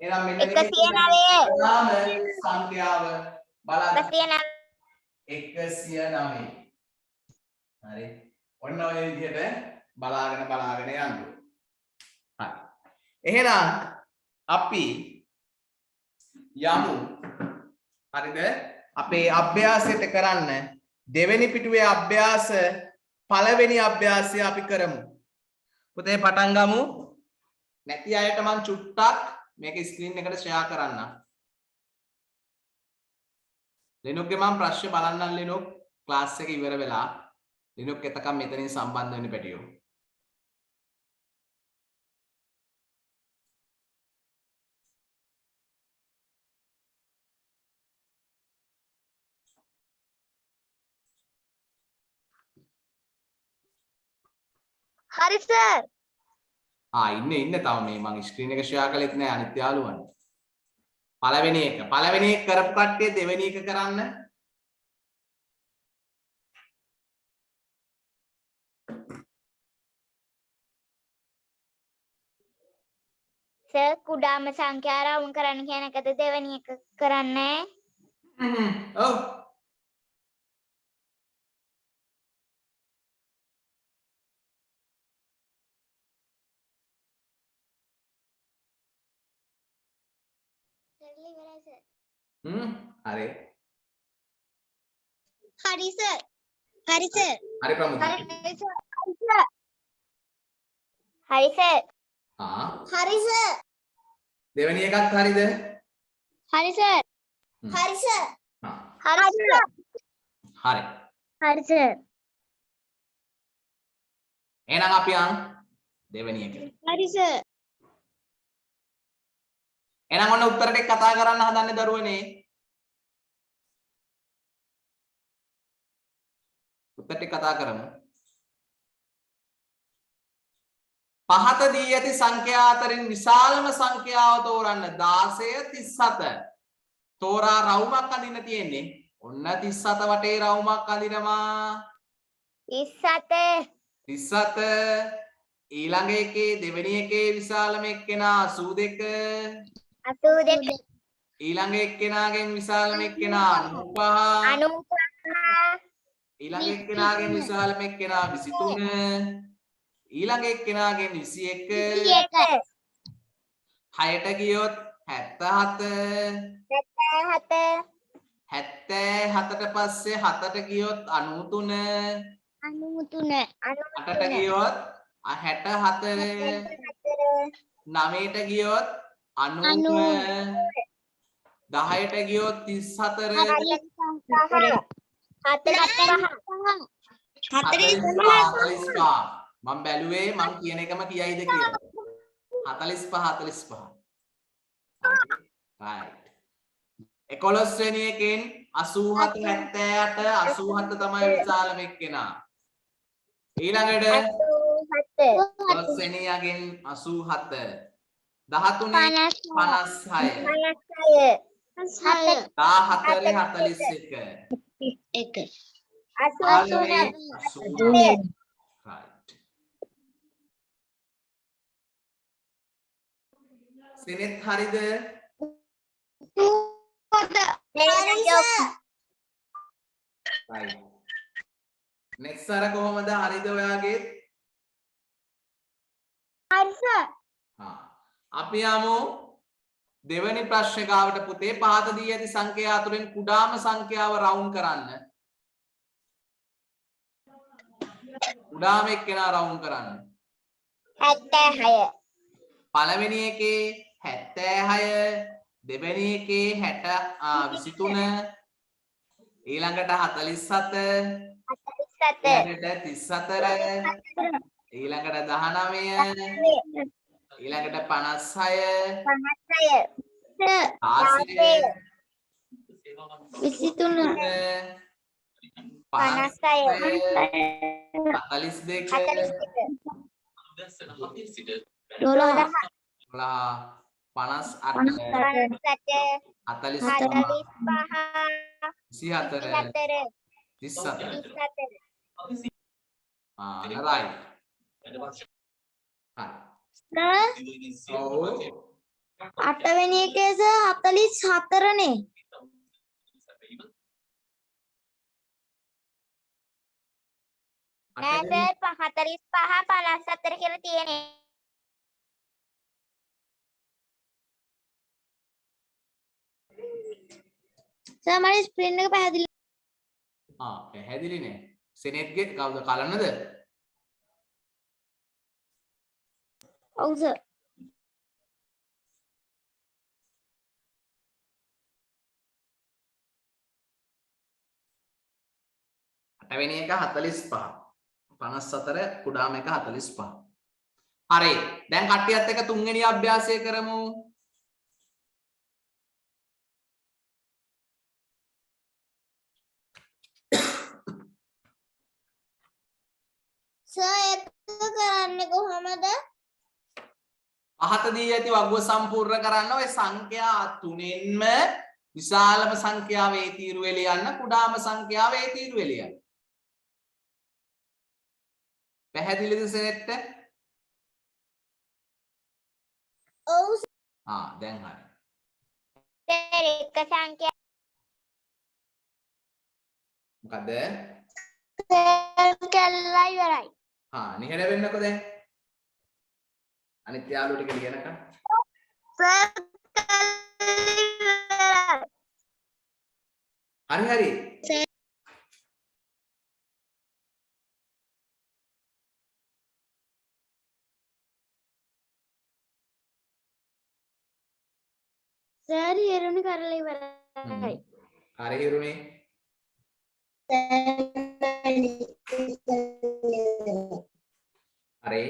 එහෙනම් මෙන්න මේ කුඩාම සංඛ්‍යාව බලන්න 109. හරි. ඔන්න ඔය විදිහට බලාගෙන යන්න. හරි. එහෙනම් අපි යමු. හරිද? අපේ අභ්‍යාසයට කරන්න දෙවෙනි පිටුවේ අභ්‍යාස පළවෙනි අභ්‍යාසය අපි කරමු. පුතේ පටන් ගමු. නැති අයට මම චුට්ටක් මේක ස්ක්‍රීන් එකට ෂෙයා කරන්නම්. ලිනුක්ගේ මම ප්‍රශ්න බලන්නම් ලිනුක් ක්ලාස් එක ඉවර වෙලා. ලිනුක් එතකම් මෙතනින් සම්බන්ධ වෙන්න පැටියෝ. හරි සර්. ඉන්න තව මේ මම ස්ක්‍රීන් එක ෂෙයා කළෙත් නෑ අනිත් යාළුවන්ට. පළවෙනි එක කරපු කට්ටිය දෙවෙනි එක කරන්න. සර් කුඩාම සංඛ්‍යා රවුම් කරන්න කියන එකද දෙවෙනි එක කරන්නේ? ඔව්. හරි. හරි සර්. හරි සර්. හරි ප්‍රමුඛ. හරි සර්. හරි සර්. හරි සර්. දෙවෙනි එකත් හරිද? හරි සර්. හරි සර්. හරි සර්. හරි. හරි සර්. එහෙනම් අපි යන් දෙවෙනි එක. හරි සර්. එහෙනම් ඔන්න උත්තර ටික කතා කරන්න හදන්නේ දරුවනේ. උත්තර ටික කතා කරමු. පහත දී ඇති සංඛ්‍යා අතරින් විශාලම සංඛ්‍යාව තෝරන්න 16 37. තෝරා රවුමක් අඳින්න තියෙන්නේ. ඔන්න 37 වටේ රවුමක් අඳිනවා. 37. 37 ඊළඟ එකේ දෙවෙනි එකේ විශාලම එක්කෙනා 82. 82. ඊළඟ එක්කෙනාගෙන් විශාලම එක්කෙනා 95. 95. ඊළඟ එක්කෙනාගෙන් විශාලම එක්කෙනා 23. ඊළඟ එක්කෙනාගෙන් 21. 21. 6ට ගියොත් 77. 77. 77ට පස්සේ 7ට ගියොත් 93. 93. 8ට ගියොත් 64. 9ට ගියොත් 90. 10ට ගියොත් 34. 45. මම බැලුවේ මම කියන එකම කියයිද කියලා. 45. right. 11 වෙනි එකෙන් 87 78 87 තමයි විශාලම එක්කෙනා. ඊළඟට 12 වෙනි යගෙන් 87 13 56 14 41 right. සිනෙත් හරිද? right. next අර කොහමද හරිද ඔයාගේ? අපි යමු දෙවැනි ප්‍රශ්න ගාවට පුතේ. පහත දී ඇති සංඛ්‍යා අතරින් කුඩාම සංඛ්‍යාව රවුන්ඩ් කරන්න. කුඩාම එක්කෙනා රවුන්ඩ් කරන්න. 76. පළවෙනි එකේ 76, දෙවෙනි එකේ 23, ඊළඟට 47, 47. ඊළඟට 34, ඊළඟට 19, ඊළඟට 56, 56. 8 වෙනි එකේ 44 නේ. නෑ සර් 45 54 කියලා තියෙන්නේ. සර් මගේ ස්ක්‍රීන් එක පැහැදිලි. පැහැදිලි නේ. සෙනෙට්ගේ කවුද කලන්නද? ඔව් සර්. අටවෙනි එක 45. 54 කුඩාම එක 45. හරි. දැන් කට්ටියත් එක්ක තුන්වෙනි අභ්‍යාසය කරමු. සර් ඒක කරන්නේ කොහමද? අහත දී ඇති වගුව සම්පූර්ණ කරන්න ඔය සංඛ්‍යා තුනෙන්ම විශාලම සංඛ්‍යාවේ තීරුවේ ලියන්න කුඩාම සංඛ්‍යාවේ තීරුවේ ලියන්න. පැහැදිලිද සෙනෙට්ට? ඔව් දැන් හරි. සර් එක සංඛ්‍යා මොකද? කැල්ලා ඉවරයි. නිහඬ වෙන්නකෝ දැන්. අනිත් යාළුවෝ ටික ලියනකම්. හරි හරි. සර් හිරුනි කරලා ඉවරයි. හරි හිරුනේ. හරි.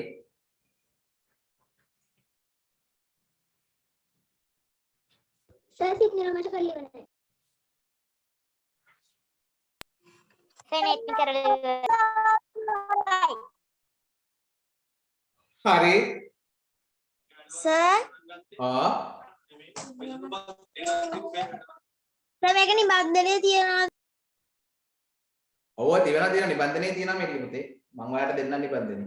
සර් සිග්නල් මට කරලා ඉවරයි. සෙනෙට් කරලා ඉවරයි. හරි. සර් මේක නිබන්ධනයේ තියෙනවා. ඔව් තියෙන නිබන්ධනයේ තියෙනවා මේක පුතේ. මම ඔයාලට දෙන්නම් නිබන්ධනය.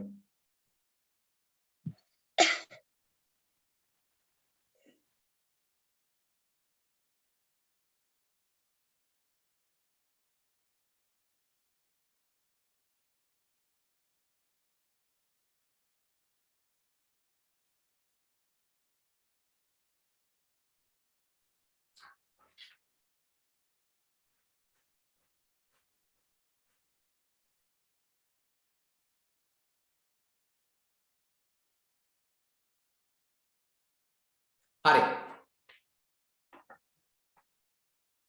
හරි.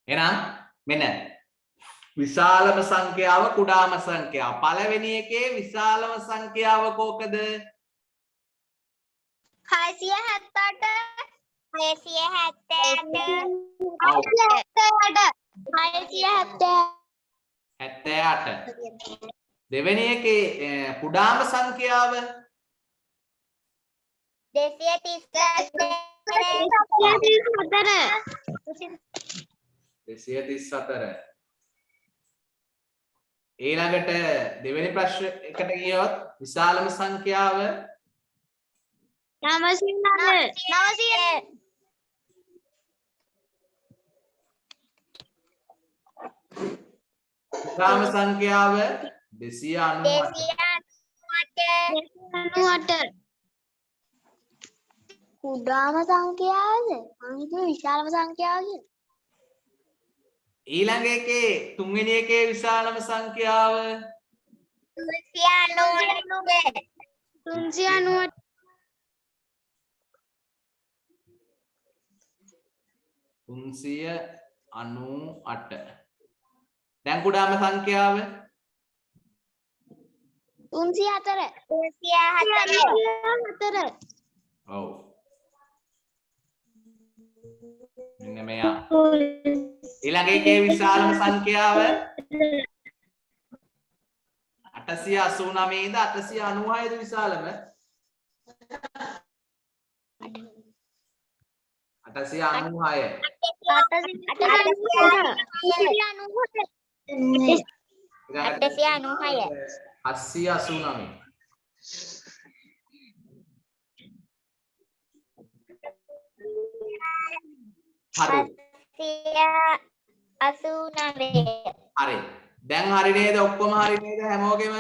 එහෙනම් මෙන්න විශාලම සංඛ්‍යාව කුඩාම සංඛ්‍යාව. පළවෙනි එකේ විශාලම සංඛ්‍යාව කෝකද? 678 78. දෙවෙනි එකේ කුඩාම සංඛ්‍යාව 234. ඊළඟට දෙවෙනි ප්‍රශ්න එකට ගියොත් විශාලම සංඛ්‍යාව 900. කුඩාම සංඛ්‍යාව 298. කුඩාම සංඛ්‍යාවද? මම හිතුවේ විශාලම සංඛ්‍යාව කියලා. ඊළඟ එකේ තුන්වෙනි එකේ විශාලම සංඛ්‍යාව 398. දැන් කුඩාම සංඛ්‍යාව 304. ඔව් මෙන්න මෙයා. ඊළඟ එකේ විශාලම සංඛ්‍යාව 889ද 896ද විශාලම? 889. හරි. 89. හරි. දැන් හරි නේද? ඔක්කොම හරි නේද හැමෝගෙම?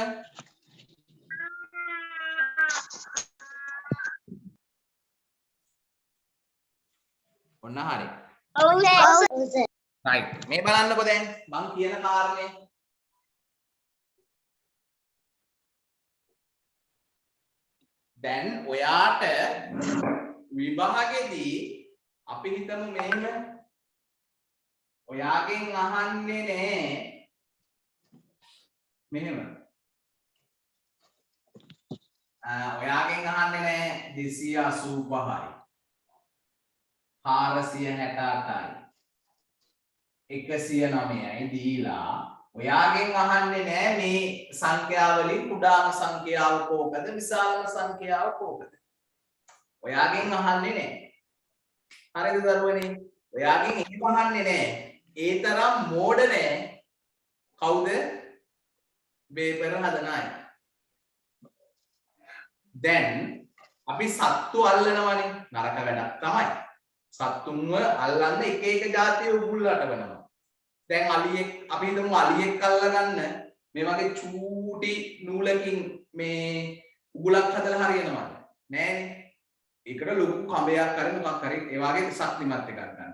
ඔන්න හරි. ඔව් සර්. right. මේ බලන්නකෝ දැන් මම කියන කාරණේ. දැන් ඔයාට විභාගෙදී අපි හිතමු මෙහෙම ඔයාගෙන් අහන්නේ නෑ මෙහෙම ඔයාගෙන් අහන්නේ නෑ 285යි 468යි 109යි දීලා ඔයාගෙන් අහන්නේ නෑ මේ සංඛ්‍යාවලින් කුඩාම සංඛ්‍යාව කෝකද විශාලම සංඛ්‍යාව කෝකද ඔයාගෙන් අහන්නේ නෑ හරිද දරුවනේ ඔයාගෙන් එහෙම අහන්නේ නෑ ඒ තරම් මෝඩ නෑ කවුද බේපර හදන අය දැන් අපි සත්තු අල්ලනවනේ නරක වැඩක් තමයි සත්තුන්ව අල්ලන්න එක එක જાතිය උගුල් අටවනවා දැන් අලියෙක් අපි හිතමු අලියෙක් අල්ලගන්න මේ වගේ චූටි නූලකින් මේ උගුලක් හදලා හරියනවද නෑනේ ඒකට ලොකු කඹයක් හරි මොකක් හරි ඒ වගේ ශක්තිමත් එකක් ගන්න.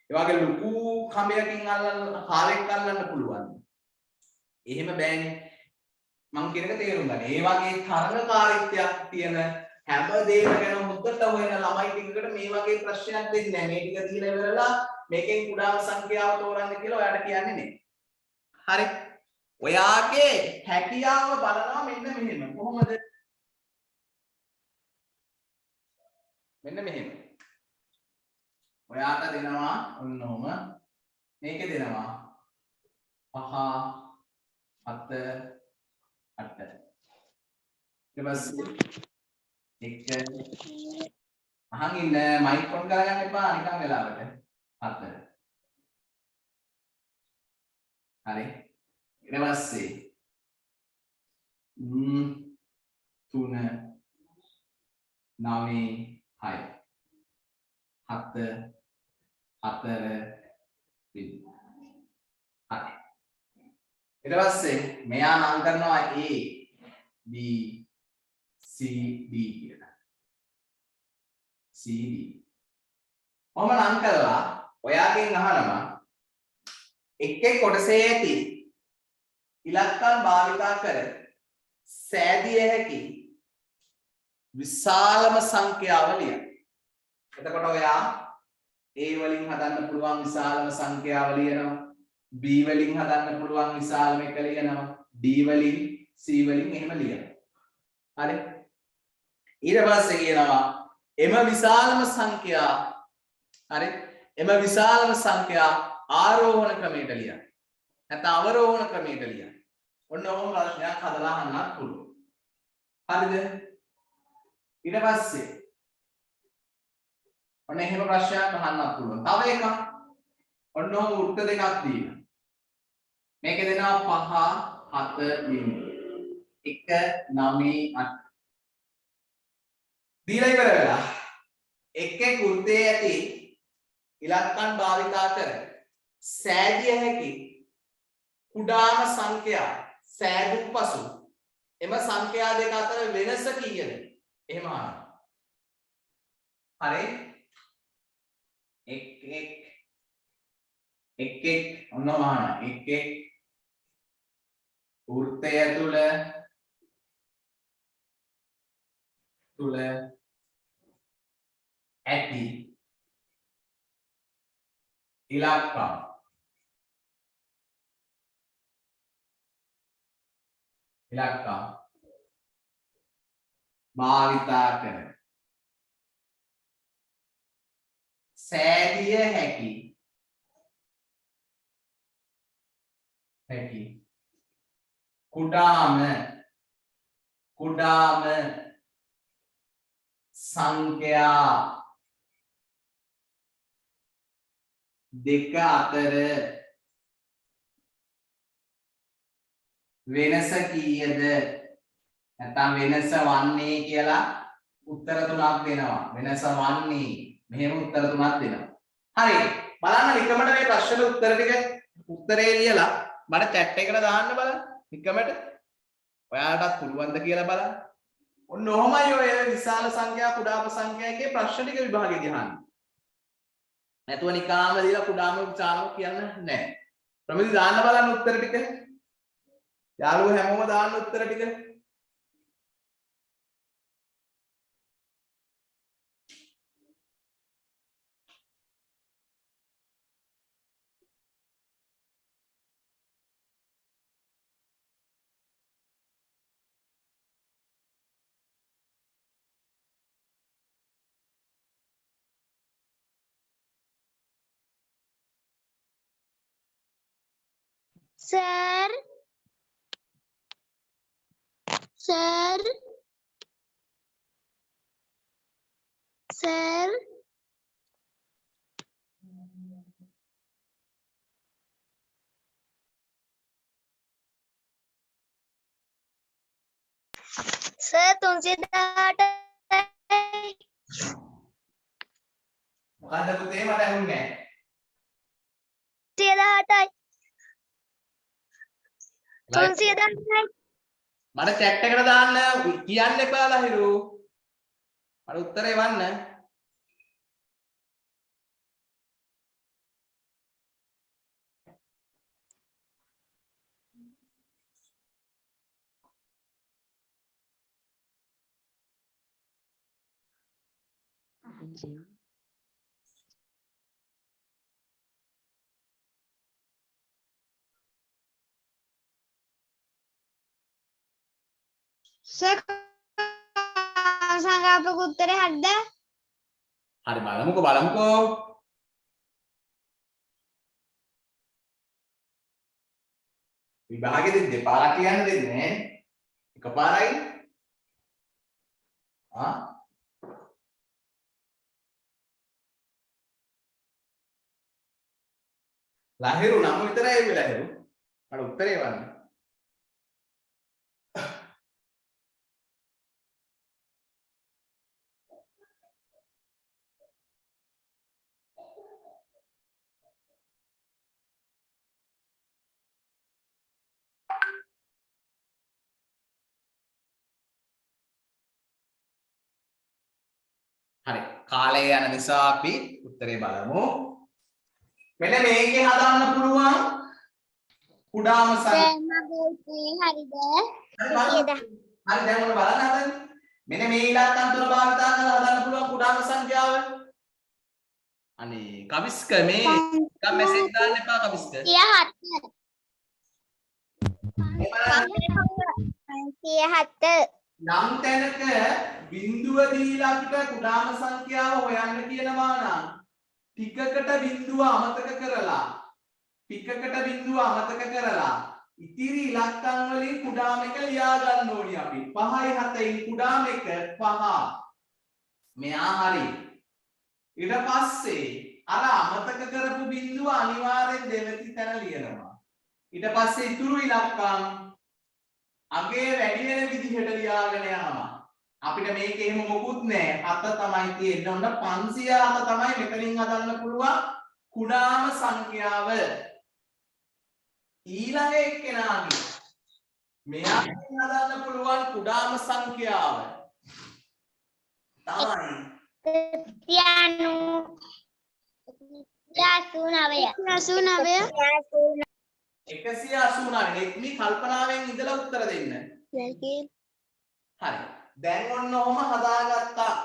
ඒ වගේ ලොකු කඹයකින් අල්ලන්න කාලෙක් අල්ලන්න පුළුවන්. එහෙම බෑනේ. මම කියන එක තේරුම් ගන්න. ඒ වගේ තරඟකාරීත්වයක් තියෙන හැම දෙයක ගැන මුද්දට හොයන ළමයි ටිකකට මේ වගේ ප්‍රශ්නයක් දෙන්නේ නැහැ. මේ ටික දීලා ඉවරලා මේකෙන් කුඩාම සංඛ්‍යාව තෝරන්න කියලා ඔයාලට කියන්නේ නැහැ. හරි. ඔයාගේ හැකියාව බලනවා මෙන්න මෙහෙම. කොහොමද? මෙන්න මෙහෙම. ඔයාට දෙනවා ඔන්න ඔහම. මේකේ දෙනවා 5 7 8. ඊට පස්සේ එක අහන් ඉන්න මයික් ඔන් කරගන්න එපා නිකන් වෙලාවට 7. හරි. ඊට පස්සේ 3 9 6 7 4 3 හරි ඊට පස්සේ මෙයා නම් කරනවා A B C D කියලා C D ඔහම නම් කරලා ඔයාගෙන් අහනවා එක්කේ කොටසේ ඇති ඉලක්කම් භාවිතා කර සෑදිය හැකි විශාලම සංඛ්‍යාව ලියන්න. එතකොට ඔයා A වලින් හදන්න පුළුවන් විශාලම සංඛ්‍යාව ලියනවා. B වලින් හදන්න පුළුවන් විශාලම එක ලියනවා. D වලින් C වලින් එහෙම ලියනවා. හරි? ඊට පස්සේ කියනවා එම විශාලම සංඛ්‍යා හරි? එම විශාලම සංඛ්‍යා ආරෝහණ ක්‍රමයට ලියන්න. නැත්නම් අවරෝහණ ක්‍රමයට ලියන්න. ඔන්න ඔහොම ප්‍රශ්නයක් හදලා අහන්නත් පුළුවන්. හරිද? ඊට පස්සේ ඔන්න එහෙම ප්‍රශ්නයක් අහන්නත් පුළුවන්. තව එකක් ඔන්න ඔහොම උත්තර දෙකක් දීලා. මේකේ දෙනවා 5 7 බිංදුව. 1 9 8. දීලා ඉවර වෙලා එක්කේ වෘත්තයේ ඇති ඉලක්කම් භාවිතා කර සෑදිය හැකි කුඩාම සංඛ්‍යා සෑදුම් පසු එම සංඛ්‍යා දෙක අතර වෙනස කීයද? එහෙම අහනවා. හරි? එක් ඔන්නම අහනවා. එක් වෘත්තය තුල ඇති ඉලක්කම් භාවිතා කර සෑදිය හැකි කුඩාම සංඛ්‍යා දෙක අතර වෙනස කීයද? නැත්නම් වෙනස වන්නේ කියලා උත්තර තුනක් දෙනවා. වෙනස වන්නේ මෙහෙම උත්තර තුනක් දෙනවා. හරි. බලන්න නිකමට මේ ප්‍රශ්නෙට උත්තරේ ලියලා මට chat එකට දාන්න බලන්න. නිකමට ඔයාලටත් පුළුවන්ද කියලා බලන්න. ඔන්න ඔහමයි ඔය විශාල සංඛ්‍යා කුඩාම සංඛ්‍යාගේ ප්‍රශ්න ටික විභාගෙදී අහන්නේ. නැතුව නිකාම දීලා කුඩාම විශාලම කියන්න නැහැ. ප්‍රමිති දාන්න බලන්න උත්තර ටික. යාළුවෝ හැමෝම දාන්න උත්තර ටික. Sir. Sir. Sir. Sir, 318. මොකද්ද පුතේ මට ඇහුන්නේ නැහැ. 318. 318. මට chat එකට දාන්න කියන්න එපා ලහිරු. මට උත්තරේ එවන්න. Sir, සංගාපක උත්තරේ හරිද? හරි බලමුකෝ. විභාගෙදි දෙපාරක් කියන්න දෙන්නේ නැහැ. එකපාරයි. ලහිරු නම් විතරයි එන්නේ ලහිරු. මට උත්තරේ එවන්න. හරි කාලය යන නිසා අපි උත්තරේ බලමු. මෙන්න මේකේ හදන්න පුළුවන් කුඩාම සංඛ්‍යා. මගේ උත්තරේ හරිද? හරි දැන් ඔන්න බලන්න හදන්නේ. මෙන්න මේ ඉලක්කම් තුන භාවිතා කරලා හදන්න පුළුවන් කුඩාම සංඛ්‍යාව. අනේ කවිස්ක මේ නිකන් මෙසේජ් දාන්න එපා කවිස්ක. 507. නම් තැනක බිඳුව දීලා අපිට කුඩාම සංඛ්‍යාව හොයන්න කියනවා නම් ටිකකට බිඳුව අමතක කරලා ඉතිරි ඉලක්කම් වලින් කුඩාම එක ලියා ගන්න ඕනි අපි 5යි 7යි කුඩාම එක 5 මෙයා හරි ඊට පස්සේ අර අමතක කරපු බිඳුව අනිවාර්යෙන් දෙවති තැන ලියනවා ඊට පස්සේ ඉතුරු ඉලක්කම් අගේ වැඩි වෙන විදිහට ලියාගෙන යනවා. අපිට මේක එහෙම මොකුත් නැහැ. 7 තමයි තියෙන්නේ. ඔන්න 507 තමයි මෙතනින් හදන්න පුළුවන් කුඩාම සංඛ්‍යාව. ඊළඟ එක්කෙනාගේ මෙයාගෙන් හදන්න පුළුවන් කුඩාම සංඛ්‍යාව තමයි 189 නෙක්මි කල්පනාවෙන් ඉඳලා උත්තර දෙන්න. හරි. දැන් ඔන්න ඔහම හදාගත්තා.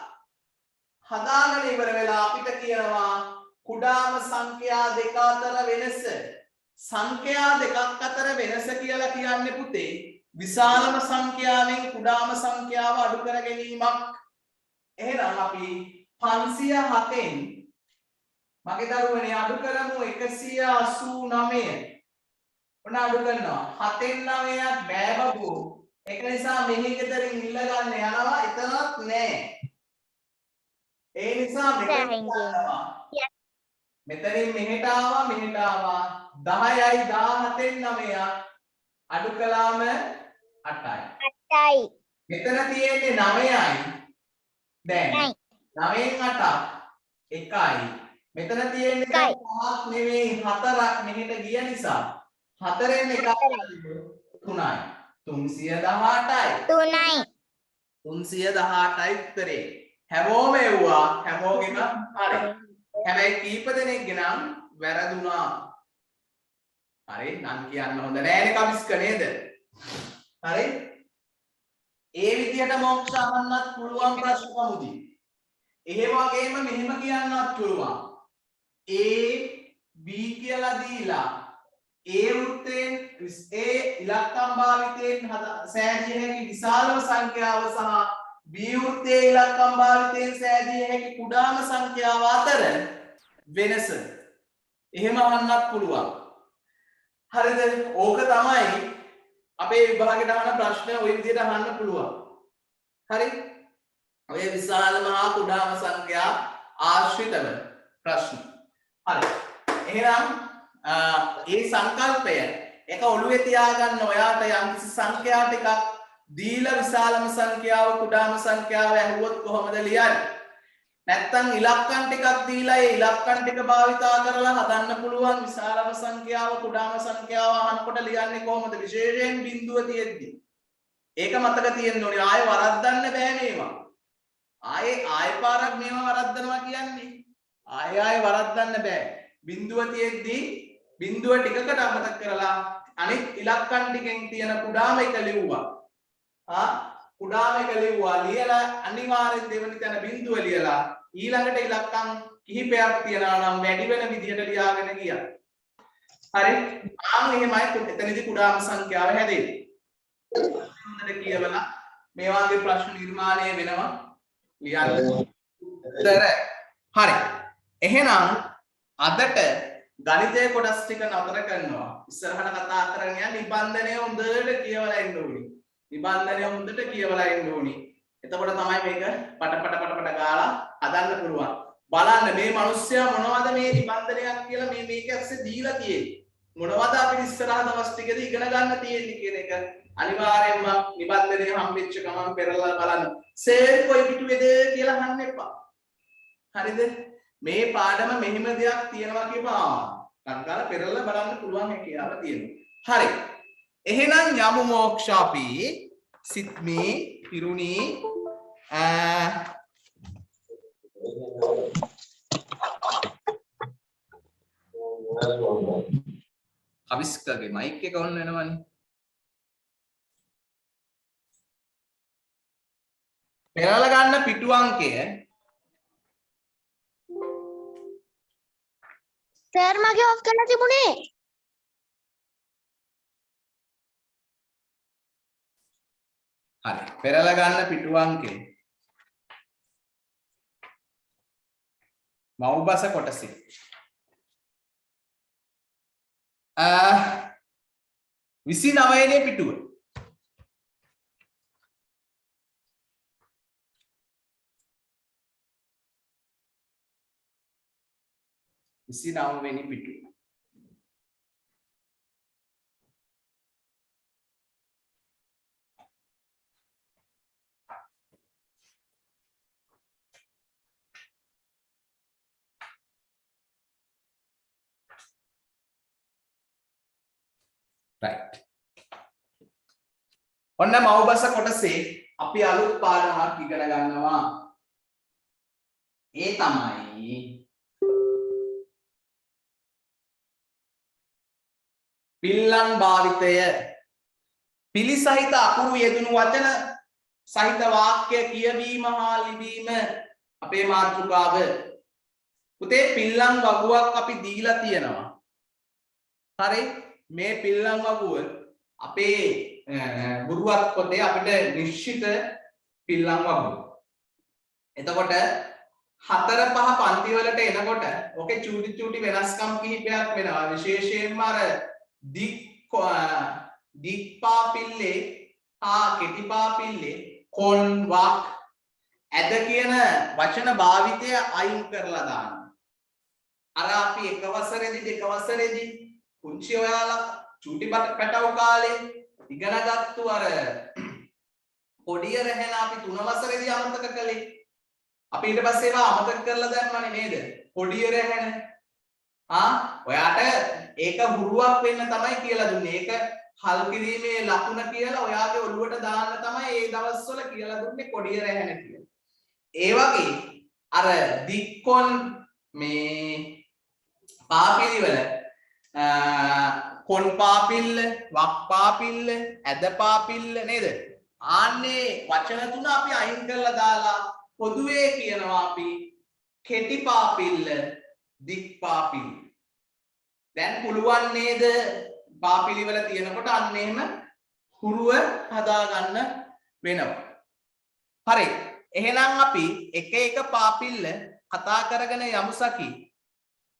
හදාගෙන ඉවර වෙලා අපිට කියනවා කුඩාම සංඛ්‍යා දෙක අතර වෙනස. සංඛ්‍යා දෙකක් අතර වෙනස කියලා කියන්නේ පුතේ විශාලම සංඛ්‍යාවෙන් කුඩාම සංඛ්‍යාව අඩු කර ගැනීමක්. එහෙනම් අපි 507න් මගේ දරුවනේ අඩු කරමු 189. ඔන්න අඩු කරනවා 7න් 9ක් බෑ බබු. ඒක නිසා මෙහි ගෙදරින් ඉල්ල ගන්න යනවා එතනත් නෑ. ඒ නිසා මෙතනින් මෙහෙට ආවා 10යි 17න් 9ක් අඩු කළාම 8යි. 8යි. මෙතන තියෙන්නේ 9යි. දැන් 9න් 8ක් 1යි. මෙතන තියෙන්නේ 5ක් නෙවෙයි 4ක් මෙහෙට ගිය නිසා 4න් 1ක් 3යි. 318යි. 3යි. 318යි උත්තරේ. හැමෝම එව්වා හැමෝගෙම හරි. හැබැයි කීප දෙනෙක්ගේ නම් වැරදුනා. හරි නම් කියන්න හොඳ නෑනේ කවිස්ක නේද? හරි. ඒ විදිහට මොක්ෂ අහන්නත් පුළුවන් ප්‍රශ්න කමුදී. එහෙම වගේම මෙහෙම කියන්නත් පුළුවන්. A B කියලා දීලා ඒ වෘත්තයෙන් ඒ ඉලක්කම් භාවිතයෙන් සෑදිය හැකි විශාලම සංඛ්‍යාව සහ B වෘත්තයේ ඉලක්කම් භාවිතයෙන් සෑදිය හැකි කුඩාම සංඛ්‍යාව අතර වෙනස. එහෙම අහන්නත් පුළුවන්. හරිද? ඕක තමයි අපේ විභාගෙට අහන ප්‍රශ්න ওই විදිහට අහන්න පුළුවන්. හරි? ඔය විශාල මහා කුඩාම සංඛ්‍යා ආශ්‍රිතව ප්‍රශ්න. හරි. එහෙනම් ඒ සංකල්පය එක ඔළුවේ තියාගන්න ඔයාට යම්කිසි සංඛ්‍යා ටිකක් දීලා විශාලම සංඛ්‍යාව කුඩාම සංඛ්‍යාව ඇහුවොත් කොහොමද ලියන්නේ? නැත්තම් ඉලක්කම් ටිකක් දීලා ඒ ඉලක්කම් ටික භාවිතා කරලා හදන්න පුළුවන් විශාලම සංඛ්‍යාව කුඩාම සංඛ්‍යාව අහනකොට ලියන්නේ කොහොමද? විශේෂයෙන් බිඳුව තියෙද්දි. ඒක මතක තියෙන්න ඕනේ. ආයෙ වරද්දන්න බෑ මේවා. ආයෙ පාරක් මේවා වරද්දනවා කියන්නේ. ආයෙ වරද්දන්න බෑ. බිඳුව තියෙද්දි බිඳුව ටිකකට අමතක කරලා අනිත් ඉලක්කම් ටිකෙන් තියෙන කුඩාම එක ලිව්වා. කුඩාම එක ලිව්වා. ලියලා අනිවාර්යෙන් දෙවෙනි තැන බිඳුව ලියලා ඊළඟට ඉලක්කම් කිහිපයක් තියනවා නම් වැඩි වෙන විදිහට ලියාගෙන ගියා. හරි? එහෙමයි එතනදී කුඩාම සංඛ්‍යාව හැදෙන්නේ. හොඳට කියවලා මේ වගේ ප්‍රශ්න නිර්මාණය වෙනවා ලියන්න. හරි. එහෙනම් අදට ගණිතය කොටස් ටික නතර කරනවා. ඉස්සරහට කතා කරගෙන යන නිබන්ධනය හොඳට කියවලා ඉන්න ඕනේ. නිබන්ධනය හොඳට කියවලා ඉන්න ඕනේ. එතකොට තමයි මේක පට ගාලා හදන්න පුළුවන්. බලන්න මේ මිනිස්සයා මොනවද මේ නිබන්ධනයක් කියලා මේක ඇස්සේ දීලා තියෙන්නේ. මොනවද අපි ඉස්සරහ දවස් ටිකදී ඉගෙන ගන්න තියෙන්නේ කියන එක අනිවාර්යයෙන්ම නිබන්ධනය හම්බෙච්ච ගමන් පෙරලා බලන්න. සර් කොයි පිටුවේද කියලා අහන්න එපා. හරිද? මේ පාඩම මෙහෙම දෙයක් තියෙනවා කියපුවා ටක්ගාලා පෙරලා බලන්න පුළුවන් හැකියාව තියෙනවා. හරි. එහෙනම් යමු මොක්ෂ අපි සිත්මේ පිරුණි කවිස්කගේ මයික් එක ඔන් වෙනවනේ. පෙරලා ගන්න පිටු අංකය සර් මගේ ඔෆ් කරලා තිබුණේ. හරි. පෙරලා ගන්න පිටු අංකය මව්බස කොටසේ 29 වෙනි පිටුව. වෙනි පිටුව. right. ඔන්න මව්බස කොටසේ අපි අලුත් පාඩමක් ඉගෙන ගන්නවා. ඒ තමයි පිල්ලම් භාවිතය. පිළිසහිත අකුරු යෙදුණු වචන සහිත වාක්‍ය කියවීම හා ලිවීම අපේ මාතෘකාව. පුතේ පිල්ලම් වගුවක් අපි දීලා තියෙනවා. හරි? මේ පිල්ලම් වගුව අපේ ගුරුවත් පොතේ අපිට නිශ්චිත පිල්ලම් වගුව. එතකොට 4-5 පන්ති වලට එනකොට ඔකේ චූටි වෙනස්කම් කිහිපයක් වෙනවා. විශේෂයෙන්ම අර දික් පාපිල්ලේ කෙටි පාපිල්ලේ කොන් වක් ඇද කියන වචන භාවිතය අයින් කරලා දාන්න. අර අපි එක වසරේදී දෙක වසරේදී පුංචි ඔයාලා චූටි පැටව කාලේ ඉගෙනගත්තු අර පොඩිය රැහෙන අපි 3 වසරේදී අමතක කළේ. අපි ඊට පස්සේ ඒවා අමතක කරලා දැම්මනේ නේද? පොඩිය රැහෙන. ඔයාට ඒක හුරුවක් වෙන්න තමයි කියලා දුන්නේ. ඒක හල් කිරීමේ ලකුණ කියලා ඔයාගේ ඔළුවට දාන්න තමයි ඒ දවස්වල කියලා දුන්නේ පොඩිය රැහෙන කියලා. ඒ වගේ අර දික්කොන් මේ පාපිලි වල කොන් පාපිල්ල, වක් පාපිල්ල, ඇද පාපිල්ල නේද? ආන්නේ වචන තුන අපි අයින් කරලා දාලා පොදුවේ කියනවා අපි කෙටි පාපිල්ල, දික් පාපිල්ල. දැන් පුළුවන් නේද පාපිලි වල තියෙනකොට අන්න එහෙම හුරුව හදා ගන්න වෙනවා. හරි. එහෙනම් අපි එක එක පාපිල්ල කතා කරගෙන යමු සකි.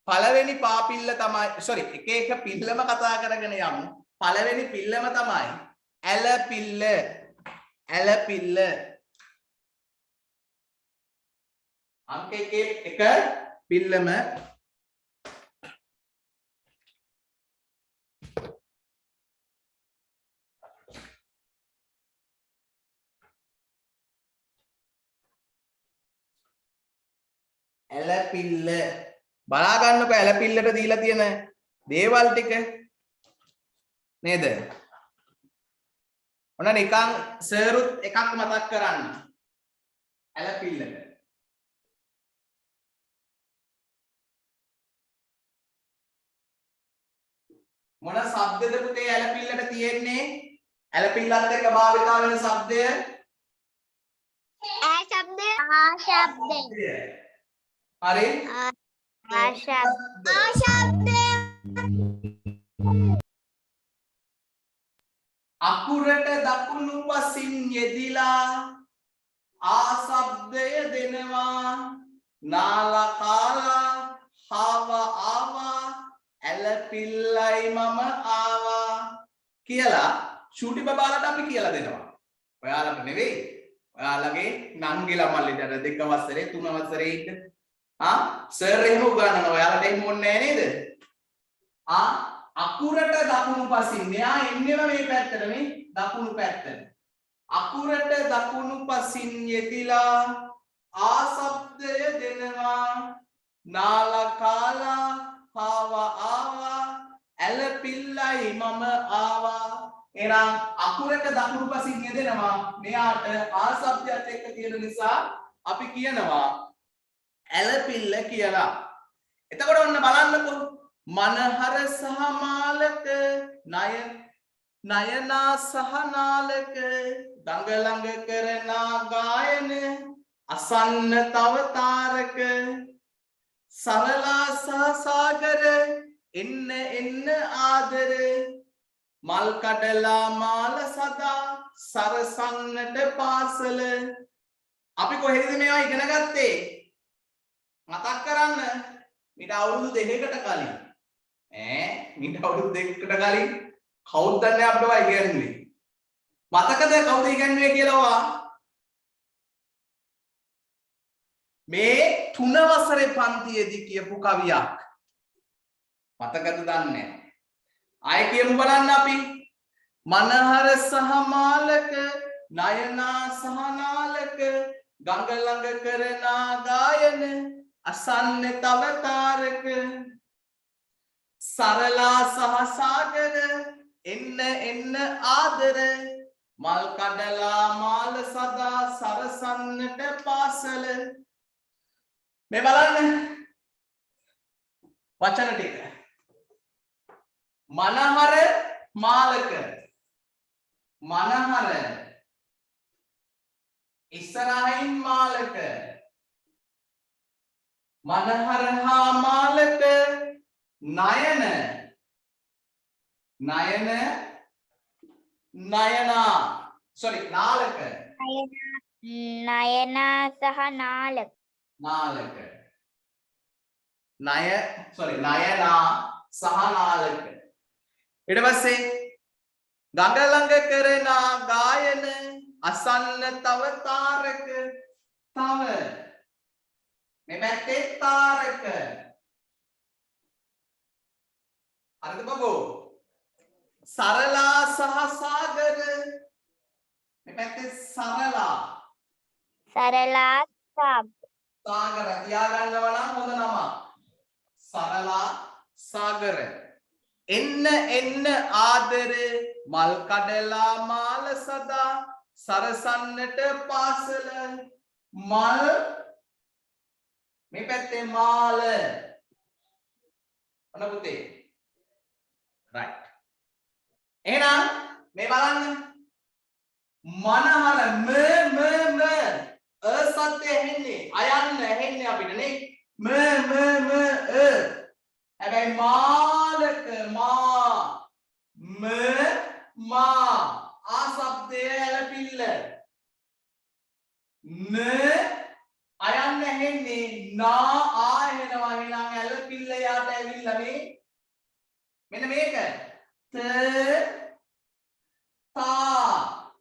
පළවෙනි පාපිල්ල තමයි sorry එක එක පිල්ලම කතා කරගෙන යමු. පළවෙනි පිල්ලම තමයි ඇල පිල්ල. ඇල පිල්ල. අංක එකේ එක පිල්ලම ඇල පිල්ල බලා ගන්නකො ඇල පිල්ලට දීලා තියෙන දේවල් ටික නේද? ඔන්න නිකන් සර්ුත් එකක් මතක් කරන්න. ඇල පිල්ලට මොන શબ્දද පුතේ ඇල පිල්ලට තියෙන්නේ? ඇල පිල්ලත් එක්ක භාවිතා වෙන શબ્දය ඈ ශබ්දය ආ ශබ්දය හරි ආ ශබ්දය අකුරට දකුණු පසින් යෙදිලා ආ શબ્දය දෙනවා නාලා කාලා හාව ආවා ඇල පිල්ලයි මම ආවා කියලා ෂූටි බබාලට අපි කියලා දෙනවා. ඔයාලට නෙවෙයි. ඔයාලගේ නංගිලා මල්ලිට දෙක වසරේ තුන වසරේ ඉන්න. සර් එහෙම උගන්වනවා. ඔයාලට එහෙම ඕනේ නැහැ නේද? අකුරට දකුණු පසින් මෙයා එන්නේම මේ පැත්තට මේ දකුණු පැත්තට. අකුරට දකුණු පසින් යෙදිලා ආ શબ્දය දෙනවා නාලා කාලා හාව ආවා ඇල පිල්ලයි මම ආවා. එහෙනම් අකුරට දකුණු පසින් යෙදෙනවා මෙයාට ආ શબ્දයත් එක්ක තියෙන නිසා අපි කියනවා ඇල පිල්ල කියලා. එතකොට ඔන්න බලන්නකො මනහර සහ මාලක නයනා සහ නාලක දඟ ළඟ කරන ගායන අසන්න තව තාරක සරලා සහ සාගර එන්න එන්න ආදර මල් කඩලා මාල සදා සරසන්නට පාසල. අපි කොහෙද මේවා ඉගෙන ගත්තේ? මතක් කරන්න. මීට අවුරුදු 2කට කලින් මීට අවුරුදු 2කට කලින් කවුද දන්නේ අපිට වයි කියන්නේ? මතකද කවුද ඉගෙනුවේ කියලා? මේ 3 වසරේ පන්තියේදී කියපු කවියක් මතකද දන්නේ? ආයෙ කියමු බලන්න අපි. මනහර සහ මාලක නයනා සහ නාලක ගඟ ළඟ කරන ගායන අසන්න තව තාරක සරලා සහ සාගර එන්න එන්න ආදර මල් කඩලා මාල සදා සරසන්නට පාසල. මේ බලන්න වචන ටික. මනහර මාලක මනහර ඉස්සරහින් මාලක මනහර හා මාලක නයන නයනා sorry නාලක නයනා සහ නාලක නයනා සහ නාලක. ඊට පස්සේ ගඟ ළඟ කරන ගායන අසන්න තව තාරක තව මේ පැත්තේ තාරක. හරිද බබෝ? සරලා සහ සාගර මේ පැත්තේ සරලා සාගර තියාගන්නවා නම් හොඳ නම. සරලා සාගර එන්න එන්න ආදර මල් කඩලා මාල සදා සරසන්නට පාසල. මල් මේ පැත්තේ මාල. ඔන්න පුතේ right. එහෙනම් මේ බලන්න මනහර ම සත්‍ය ඇහෙන්නේ අයන්න ඇහෙන්නේ අපිට නේ ම හැබැයි මාලක මා ආ શબ્දය ඇලපිල්ල අයන්න ඇහෙන්නේ නා ආ එහෙනවා එහෙනම් ඇලපිල්ල යාට ඇවිල්ලා මේ මෙන්න මේක ත තා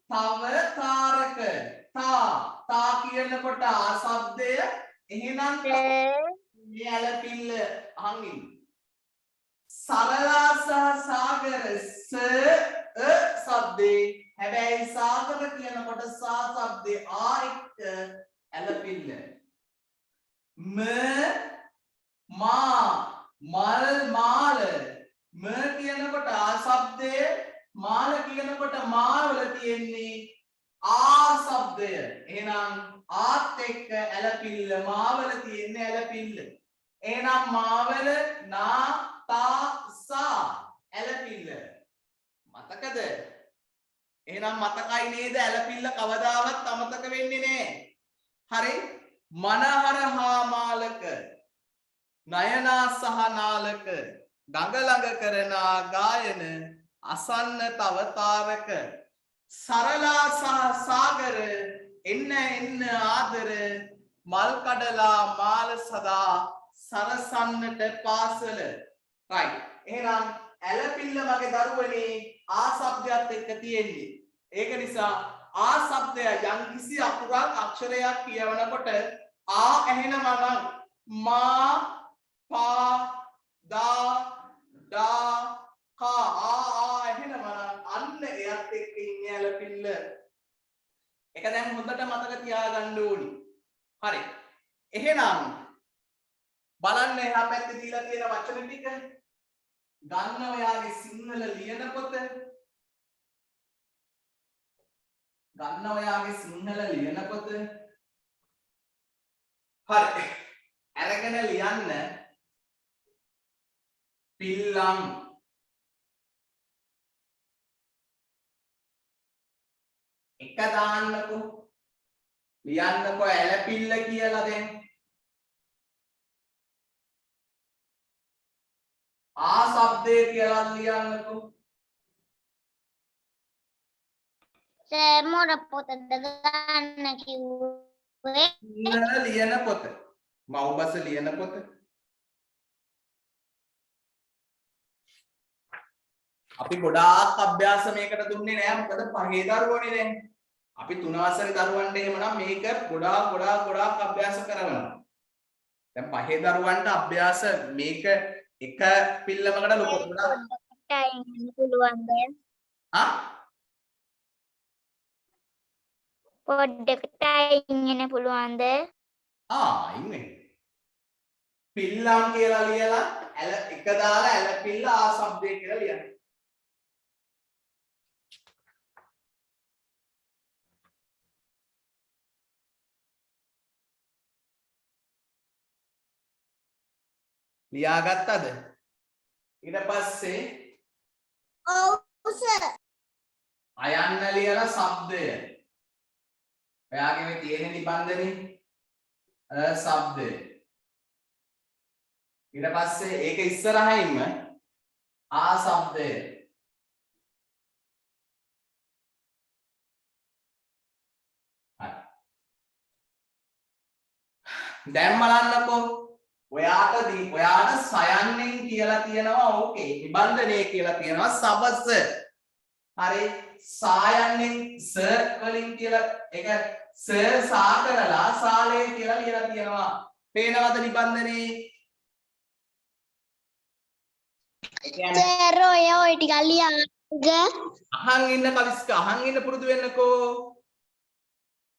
තව තාරක තා කියනකොට ආ શબ્දය එහෙනම් මේ ඇලපිල්ල අහන් ඉන්න සරලා සහ සාගර ස શબ્දේ හැබැයි සාගර කියනකොට සා શબ્දේ ආ එක්ක ඇලපිල්ල ම මා මල් මාල ම කියනකොට ආ શબ્දය මාල කියනකොට මාවල තියෙන්නේ ආ શબ્දය එහෙනම් ආත් එක්ක ඇලපිල්ල මාවල තියෙන්නේ ඇලපිල්ල එහෙනම් මාවල නා තා සා ඇලපිල්ල මතකද එහෙනම් මතකයි නේද ඇලපිල්ල කවදාවත් අමතක වෙන්නේ නැහැ හරි මනහර හා මාලක නයනා සහ නාලක ගඟ ළඟ කරන ගායන අසන්න තව තාරක සරලා සහ සාගර එන්න එන්න ආදර මල් කඩලා මාල සදා සරසන්නට පාසල right එහෙනම් ඇලපිල්ල මගේ දරුවනේ ආ શબ્දයක් එක්ක තියෙන්නේ ඒක නිසා ආ શબ્දය යම්කිසි අකුරක් අක්ෂරයක් කියවනකොට ආ ඇහෙනවා නම් මා පා දා ඩා කා ආ ඇහෙනවා නම් අන්න එයත් එක්ක ඉන්නේ ඇලපිල්ල ඒක දැන් හොඳට මතක තියාගන්න ඕනි හරි එහෙනම් බලන්න එහා පැත්තේ දීලා තියෙන වචන ටික ගන්න ඔයාගේ සිංහල ලියන පොත ගන්න ඔයාගේ සිංහල ලියන පොත හරි අරගෙන ලියන්න පිල්ලම් එක දාන්නකෝ ලියන්නකෝ ඇලපිල්ල කියලා දැන් ආ શબ્දය කියලා ලියන්නකෝ සර් මොන පොතද ගන්න කිව්වේ සිංහල ලියන පොත මව්බස ලියන පොත අපි ගොඩාක් අභ්‍යාස මේකට දුන්නේ නෑ මොකද පහේ දරුවෝනේ දැන් අපි 3 වසරේ දරුවන්ට එහෙමනම් මේක ගොඩාක් අභ්‍යාස කරනවා දැන් පහේ දරුවන්ට අභ්‍යාස මේක එක පිල්ලමකට ලොකු ටයිම් පුළුවන්ද පොඩ්ඩකට ඉන්න පුළුවන්ද ඉන්නේ පිල්ලම් කියලා ලියලා ඇල එක දාලා ඇල පිල්ල ආ શબ્දය කියලා ලියන්න ලියාගත්තද ඊට පස්සේ ඔව් සර් අයන්න ලියලා શબ્දය ඔයාගේ මේ තියෙන නිබන්ධනේ શબ્දය ඊට පස්සේ ඒක ඉස්සරහින්ම ආ શબ્දය දැන් බලන්නකෝ ඔයාට සයන්නෙන් කියලා තියෙනවා ඕකේ නිබන්ධනය කියලා තියෙනවා සබස හරි සායන්නෙන් ස වලින් කියලා ඒක ස සා කරලා සාලේ කියලා ලියලා තියෙනවා පේනවද නිබන්ධනේ සර් ඔය ටික ලියාග අහන් ඉන්න කවිස්ක අහන් ඉන්න පුරුදු වෙන්නකෝ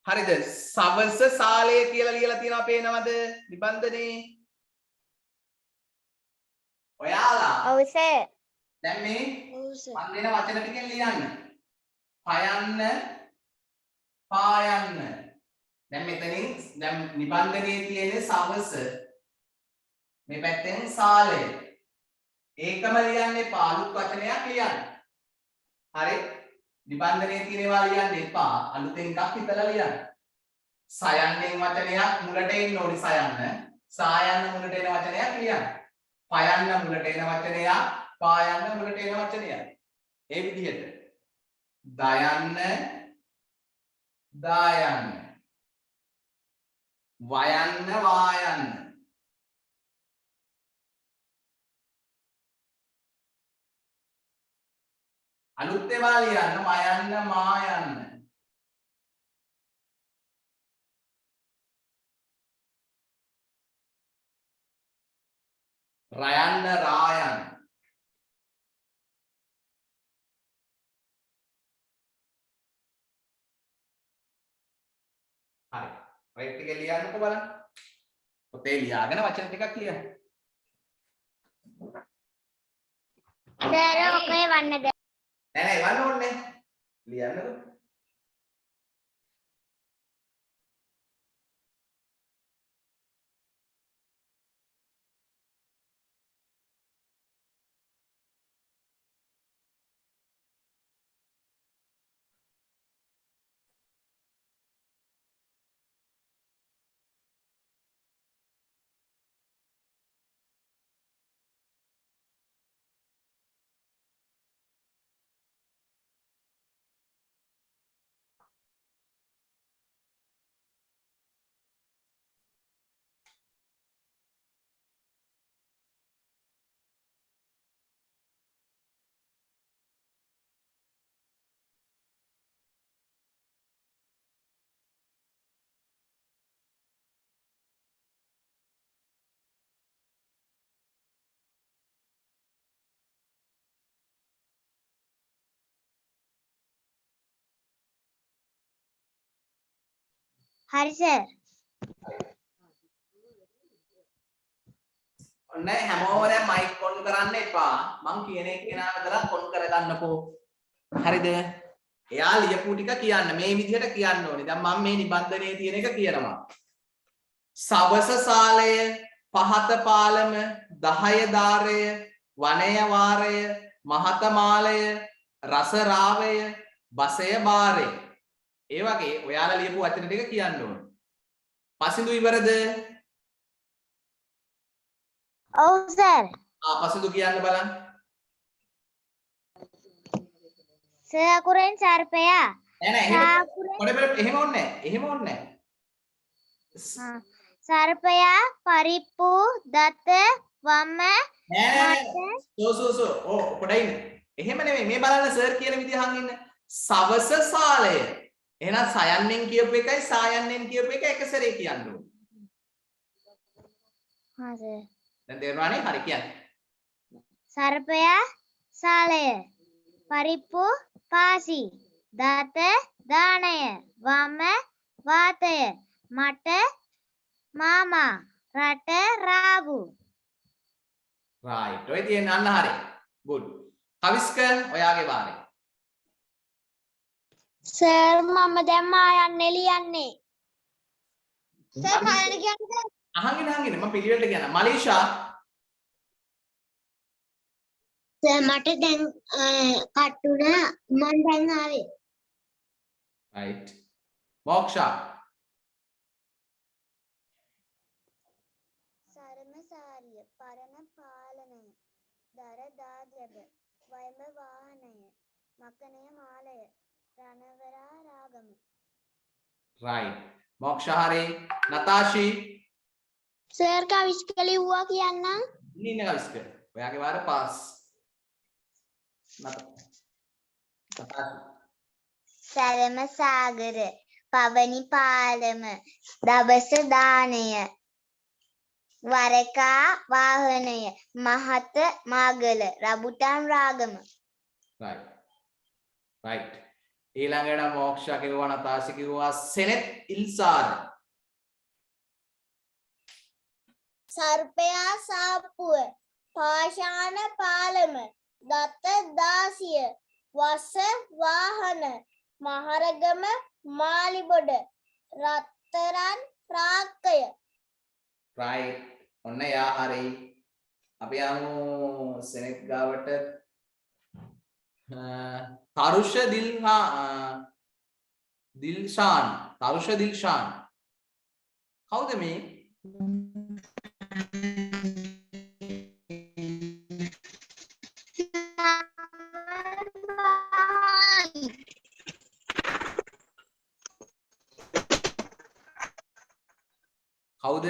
හරිද සවස සාලේ කියලා ලියලා තියෙනවා පේනවද නිබන්ධනේ ඔයාලා ඔව් සර් දැන් මේ ඔව් සර් මන් දෙන වචන ටිකෙන් ලියන්න පයන්න පායන්න දැන් මෙතනින් දැන් නිබන්ධනයේ තියෙන සවස මේ පැත්තෙන් සාලේ ඒකම ලියන්න එපා අලුත් වචනයක් ලියන්න හරි නිබන්ධනයේ තියෙනවා ලියන්න එපා අලුතෙන් එකක් හිතලා ලියන්න සයන්නෙන් වචනයක් මුලට එන්න ඕනි සයන්න සායන්න මුලට එන වචනයක් ලියන්න පයන්න මුලට එන වචනයක් පායන්න මුලට එන වචනයක් ඒ විදිහට දයන්න දායන්න වයන්න වායන්න. අලුත් ඒවා ලියන්න මයන්න මායන්න. රයන්න රායන්න. හරි. රයිට් එක ලියන්නකෝ බලන්න. පොතේ ලියාගෙන වචන ටිකක් ලියන්න. සර් ඔකේ වන්නද? නෑ එවන්න ඕනේ. ලියන්නකෝ. හරි සර්. ඔන්න හැමෝම දැන් මයික් ඔන් කරන්න එපා. මං කියන එක කෙනා විතරක් ඔන් කරගන්නකෝ. හරිද? එයා ලියපු ටික කියන්න. මේ විදිහට කියන්න ඕනේ. දැන් මම මේ නිබන්ධනයේ තියෙන එක කියනවා. සවස සාලය, පහත පාලම, 10 දාරය, වනය වාරය, මහත මාලය, රස රාවය, බසය බාරය. ඒ වගේ ඔයාලා ලියපු වචන ටික කියන්න ඕනේ. පසිඳු ඉවරද? ඔව් සර්. පසිඳු කියන්න බලන්න. සර් අකුරෙන් සර්පයා. නෑ එහෙම ඕනේ නෑ. එහෙම ඕනේ නෑ. සර්පයා පරිප්පු දත වම නෑ පොඩයි ඉන්න. එහෙම නෙමෙයි මේ බලන්න සර් කියන විදිහ අහන් ඉන්න. සවස සාලය. එහෙනම් සයන්නෙන් කියපු එකයි සායන්නෙන් කියපු එක එක සැරේ කියන්න ඕනේ. හා සර්. දැන් තේරුණානේ? හරි කියන්න. සර්පයා සාලය පරිප්පු පාසි දත දානය වම වාතය මට මාමා රට රාවු. right. ඔය තියෙන අන්න හරි. good. කවිස්ක ඔයාගේ වාරේ. සර් මම දැන් මායන්නේ ලියන්නේ. සර් මායන්න කියන්නේ අහගෙන මම පිළිවෙලට කියනවා. මලීෂා සර් මට දැන් කට්ටුන මන් දැන් ආවේ. right. මොක්ෂා සරම සාරිය පරණ පාලනය දර දාගැබ වයඹ වාහනය මකනය මාලය රණවරා රාගම. right. මොක්ෂා හරි. නතාෂි සර් කවිස්ක ලිව්වා කියන්නම්. ඉන්න කවිස්ක. ඔයාගේ වාර පාස්. නතාෂි සරම සාගර පවනි පාලම දවස දානය වරකා වාහනය මහත මාගල රබුටන් රාගම. right. right. ඊළඟට මොක්ෂා කිව්වා නතාෂි කිව්වා සෙනෙත් ඉල්සාර. සර්පයා සාප්පුව පාෂාණ පාලම දත්ත දාසිය වස වාහන මහරගම මාලිබොඩ රත්තරන් රාක්කය. right. ඔන්න යා හරි. අපි යමු සෙනෙත් ගාවට. තරුෂ දිල්ෂාන්. තරුෂ දිල්ෂාන්. කවුද මේ? කවුද?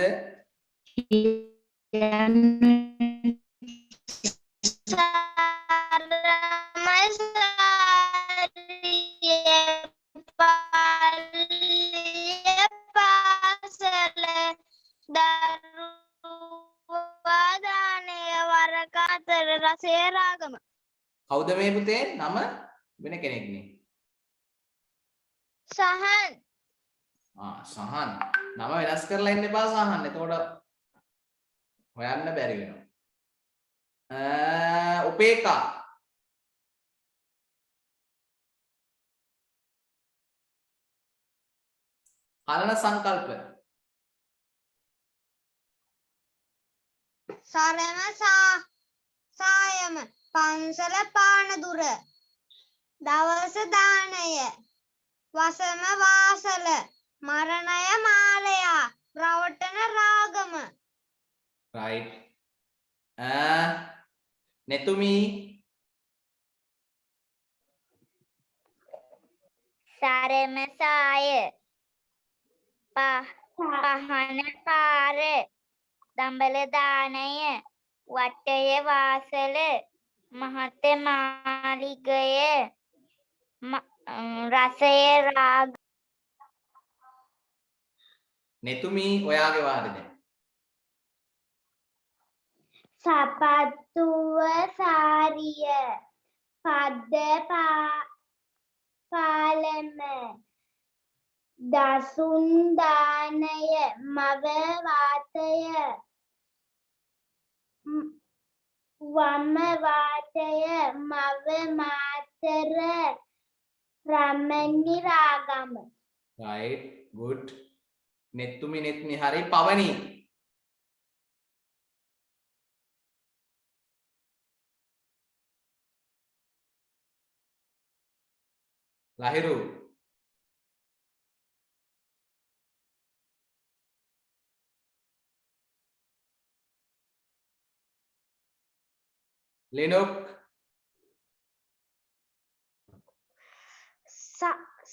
රසය රාගම. කවුද මේ පුතේ? නම වෙන කෙනෙක්නේ. සහන්. සහන්. නම වෙනස් කරලා ඉන්න එපා සහන්. එතකොට හොයන්න බැරි වෙනවා. උපේකා. හලන සංකල්ප. සරම සායම පන්සල පානදුර දවස දානය වසම වාසල මරණය මාලයා රවටන රාගම. right. nethumi. සරම සාය පහන පාර දඹල දානය වටය වාසල මහත මාලිගය රසය රාග. nethumi ඔයාගේ වාරේ දැන්. සපත්තුව සාරිය පද්ද පාලම දසුන් දානය මව වාතය වම වාතය මව Matara Ramani Ragama. right good. nethumi nethni hari pawani. lahiru. linuk.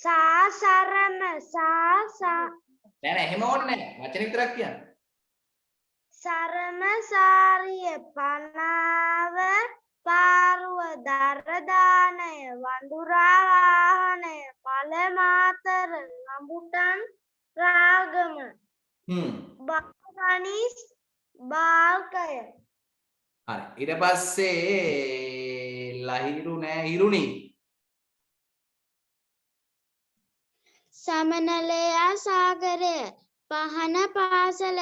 සාසරම නෑ නෑ එහෙම ඕනේ නෑ. වචන විතරක් කියන්න. සරම සාරිය පනාව පාරුව දරදානය වඳුරා වාහනය මල මාතර රඹුටන් රාගම බාගනිස් බාල්කය. හරි. ඊට පස්සේ ලහිරු නෑ හිරුනි. සමනලයා සාගරය පහන පාසල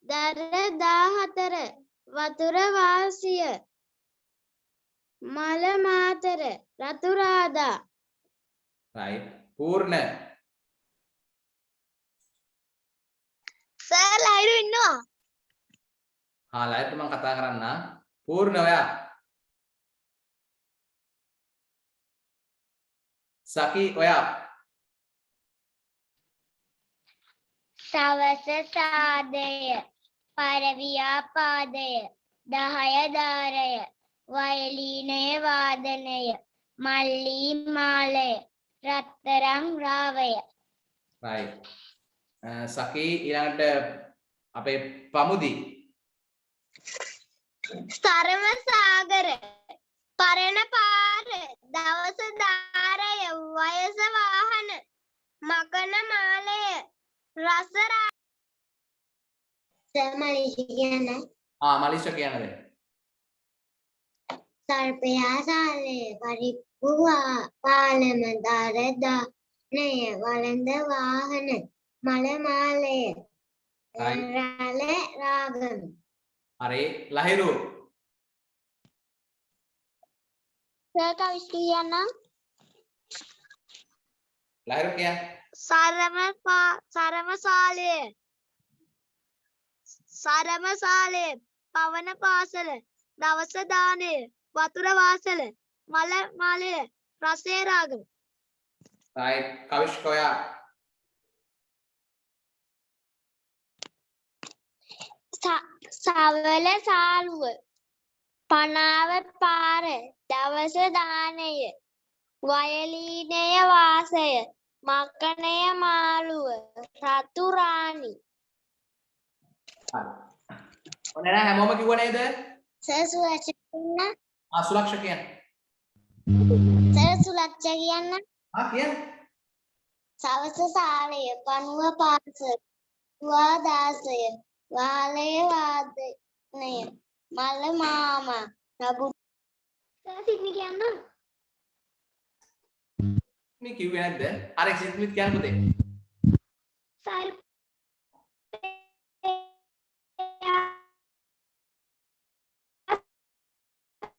දර 14 වතුර වාසිය මල මාතර රතු රාදා. right. පූර්ණ. සර් ලයිරු ඉන්නවා. ලයිරුට මම කතා කරන්න. පූර්ණ ඔයා. සකි ඔයා. සවස සාදය පරව්‍යාපාදය 10 දාරය වයලීනය වාදනය මල්ලී මාලය රත්තරන් රාවය. right. සකි ඊළඟට අපේ පමුදි. සරම සාගර පරණ පාර දවස දාරය වයස වාහන මකන මාලය රස මලිෂ කියන්නේ මලිෂ කියනද? සර්පයා සාලේ පරිප්පු පාලම දරදානය වළඳ වාහන මල මාලය රළ රාගම. හරි. ලහිරු. කියන්නම්. ලහිරු කියන්න. සරම සාලය පවන පාසල දවස දානය වතුර වාසල මල මාලය රසේ රාගම. right. කවිෂ්ක ඔයා. සවල සාලුව පනාව පාර දවස දානය වයලීනය වාසය මකනය මාළුව රතු රාණි. ඔන්න නෑ හැමෝම කිව්ව නේද? සර් සුලක්ෂ කියන්න. සුලක්ෂ කියන්නේ. සර් සුලක්ෂ කියන්න. කියන්නේ. සවස සාලය පණුව පාසල තුවා දාසය වාලය වාදනය මල මාමා නබු සිද්නි කියන්න. මේ කිව්වේ නැද්ද? අර සිද්නිත් කියන්න පුතේ.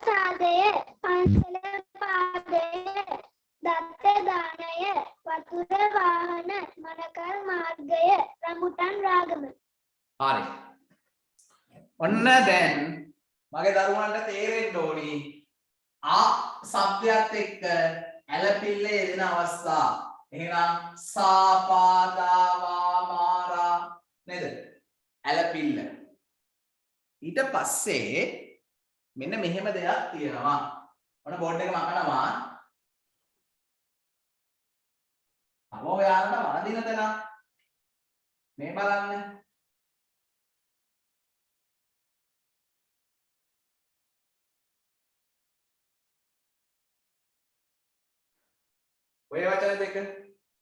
සාදය පන්සල පාදය දත්ත දානය වතුර වාහන මනකල් මාර්ගය රඹුටන් රාගම. හරි. ඔන්න දැන් මගේ දරුවන්ට තේරෙන්න ඕනි શબ્දයක් එක්ක ඇලපිල්ල යෙදෙන අවස්ථා. එහෙනම් සාපාදා මාරා නේද? ඇලපිල්ල. ඊට පස්සේ මෙන්න මෙහෙම දෙයක් තියෙනවා. ඔන්න බෝඩ් එක මකනවා. අමෝ ඔයාලට වරදින තැන මේ බලන්න. ඔය වචන දෙක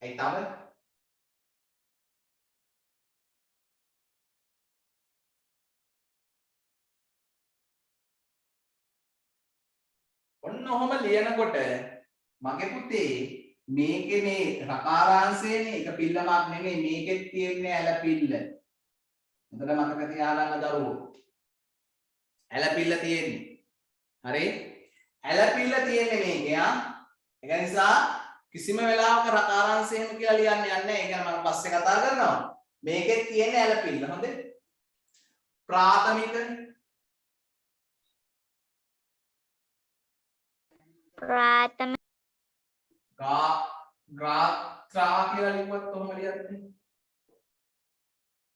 ඇයි තව? ඔන්න ඔහොම ලියනකොට මගේ පුතේ මේකේ මේ රකාරාංශයනේ එක පිල්ලමක් නෙමෙයි මේකෙත් තියෙන්නේ ඇලපිල්ල. එතන මතක තියාගන්න දරුවෝ. ඇලපිල්ල තියෙන්නේ. හරි? ඇලපිල්ල තියෙන්නේ මේකේ ආ. ඒක නිසා කිසිම වෙලාවක රකාරාංශය එහෙම කියලා ලියන්න යන්නේ නැහැ. ඒක ගැන මම පස්සේ කතා කරනවා. මේකෙත් තියෙන්නේ ඇලපිල්ල. හොඳේ? ප්‍රාථමික ප්‍රාථමික ගාත්‍රා කියලා ලිව්වත් කොහොම ලියන්නේ?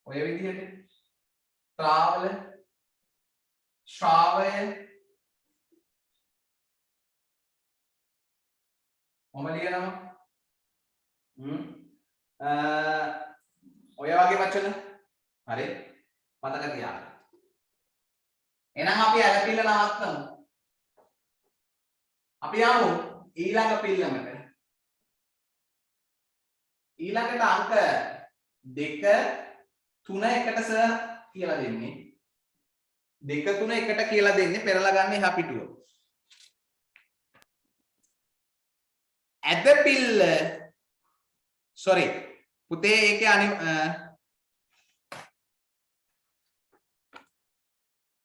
ඔය විදිහට ත්‍රාවල ශ්‍රාවය කොහොම ලියනවා? ඔය වගේ වචන හරි මතක තියාගන්න. එහෙනම් අපි ඇලපිල්ල නවත්තමු. අපි යමු ඊළඟ පිල්ලමට. ඊළඟට අංක 2 3 එකට සර් කියලා දෙන්නේ. 2 3 එකට කියලා දෙන්නේ පෙරලා ගන්න එහා පිටුව. ඇදපිල්ල sorry පුතේ ඒකේ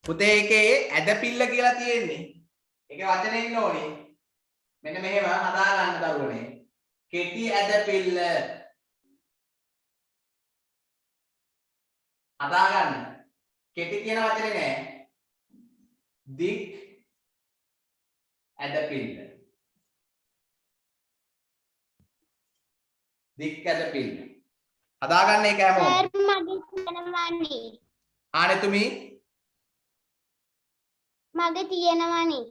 පුතේ ඒකේ ඇදපිල්ල කියලා තියෙන්නේ. ඒකේ වචනේ ඉන්න ඕනේ. මෙන්න මෙහෙම හදා ගන්න දරුවනේ. කෙටි ඇදපිල්ල හදා ගන්න. කෙටි කියන වචනේ නෑ. දික් ඇදපිල්ල. දික් ඇදපිල්ල. හදා ගන්න එක හැමෝම. සර් මගේ තියෙනවනේ. ආනෙතුමි මගේ තියෙනවනේ.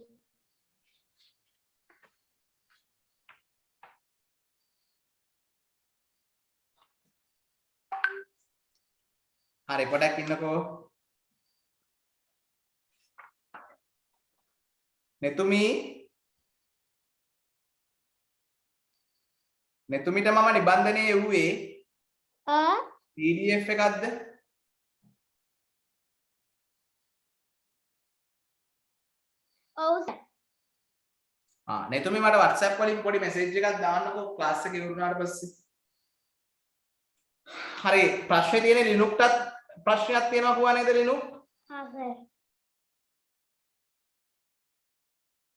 හරි පොඩක් ඉන්නකෝ. නෙතුමිට මම නිබන්ධනය යුවේ PDF එකක්ද? ඔව් සර්. නෙතුමි මට WhatsApp වලින් පොඩි මැසේජ් එකක් දාන්නකෝ ක්ලාස් එක ඉවර වුණාට පස්සේ. හරි ප්‍රශ්නේ තියෙන්නේ ලිනුක්ටත් ප්‍රශ්නයක් තියෙනවා පුවා නේද ලිනුක්? හා සර්.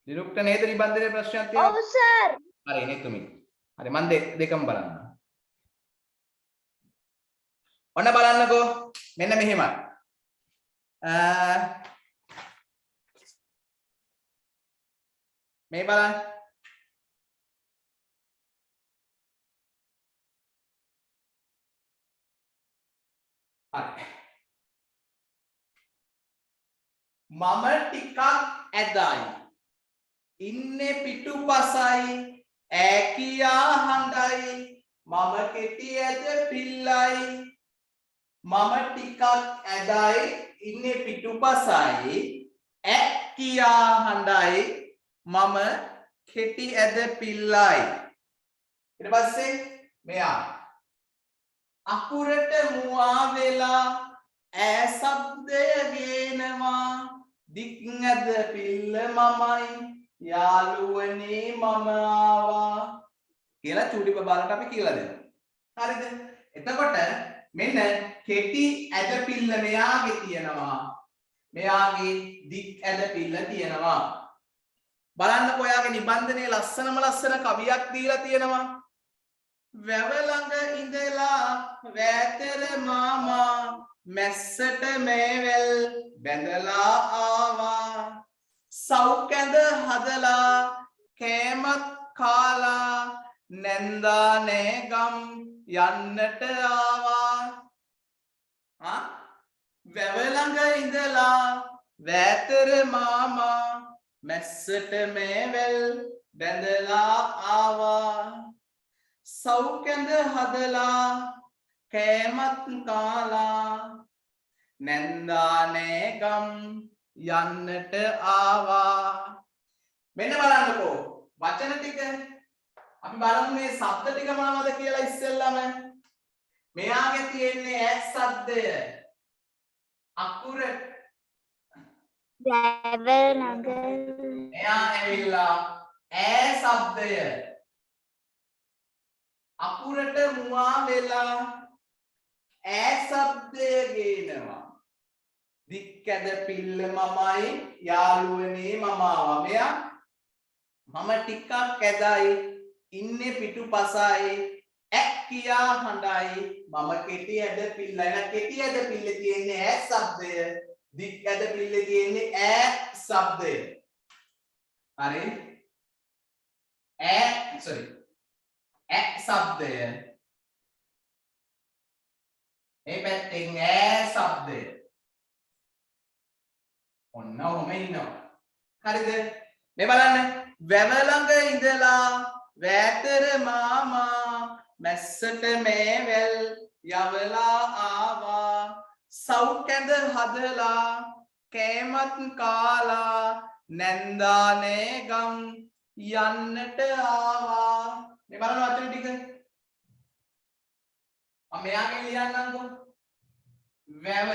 ලිනුක්ට නේද නිබන්ධනයේ ප්‍රශ්නයක් තියෙනවා? ඔව් සර්. හරි නෙතුමි. හරි මම දෙකම බලන්න. ඔන්න බලන්නකෝ මෙන්න මෙහෙමයි. මේ බලන්න. හරි. මම ටිකක් ඇදයි. ඉන්නේ පිටුපසයි ඈ කියා හඬයි. මම කෙටි ඇද පිල්ලයි. මම ටිකක් ඇදයි ඉන්නේ පිටුපසයි ඇක් කියා හඬයි මම කෙටි ඇද පිල්ලයි ඊට පස්සේ මෙයා අකුරට මුවා වෙලා ඈ ශබ්දය ගේනවා දික් ඇද පිල්ල මමයි යාළුවනේ මම ආවා කියලා චූටි බබාලට අපි කියලා දෙනවා හරිද එතකොට මෙන්න කෙටි ඇද පිල්ල මෙයාගේ තියෙනවා මෙයාගේ දික් ඇද පිල්ල තියෙනවා බලන්නකො ඔයාගේ නිබන්ධනයේ ලස්සන කවියක් දීලා තියෙනවා වැව ළඟ ඉඳලා වැතර මාමා මැස්සට මේවැල් බැඳලා ආවා සෞකැඳ හදලා කෑමත් කාලා නැන්දා නෑගම් යන්නට ආවා වැව ළඟ ඉඳලා වැතර මාමා මැස්සට මේවැල් බැඳලා ආවා සෞකැඳ හදලා කෑමත් කාලා නැන්දා නෑගම් යන්නට ආවා මෙන්න බලන්නකෝ වචන ටික අපි බලමු මේ ශබ්ද ටික මොනවද කියලා ඉස්සෙල්ලාම මෙයාගේ තියෙන්නේ ඇස් ශබ්දය අකුර වැව ළඟ එයා ඇවිල්ලා ඈ ශබ්දය අකුරට මුවා වෙලා ඈ ශබ්දය ගේනවා දික් ඇද පිල්ල මමයි යාළුවනේ මම ආවා මෙයා මම ටිකක් ඇදයි ඉන්නේ පිටුපසයි ඇක් කියා හඬයි මම කෙටි ඇද පිල්ලයි නා කෙටි ඇද පිල්ල තියෙන්නේ ඈ ශබ්දය දික් ඇද පිල්ල තියෙන්නේ ඈ ශබ්දය හරි ඇ ශබ්දය මේ පැත්තෙන් ඈ ශබ්දය ඔන්න ඔහම ඉන්නවා හරිද මේ බලන්න වැව ළඟ ඉඳලා වැතර මාමා මැස්සට මේවැල් යවලා ආවා සෞකැඳ හදලා කෑමත් කාලා නැන්දා නෑගම් යන්නට ආවා මේ බලන්න වචන ටික මම මෙයාගෙන් ලියන්නම්කෝ වැව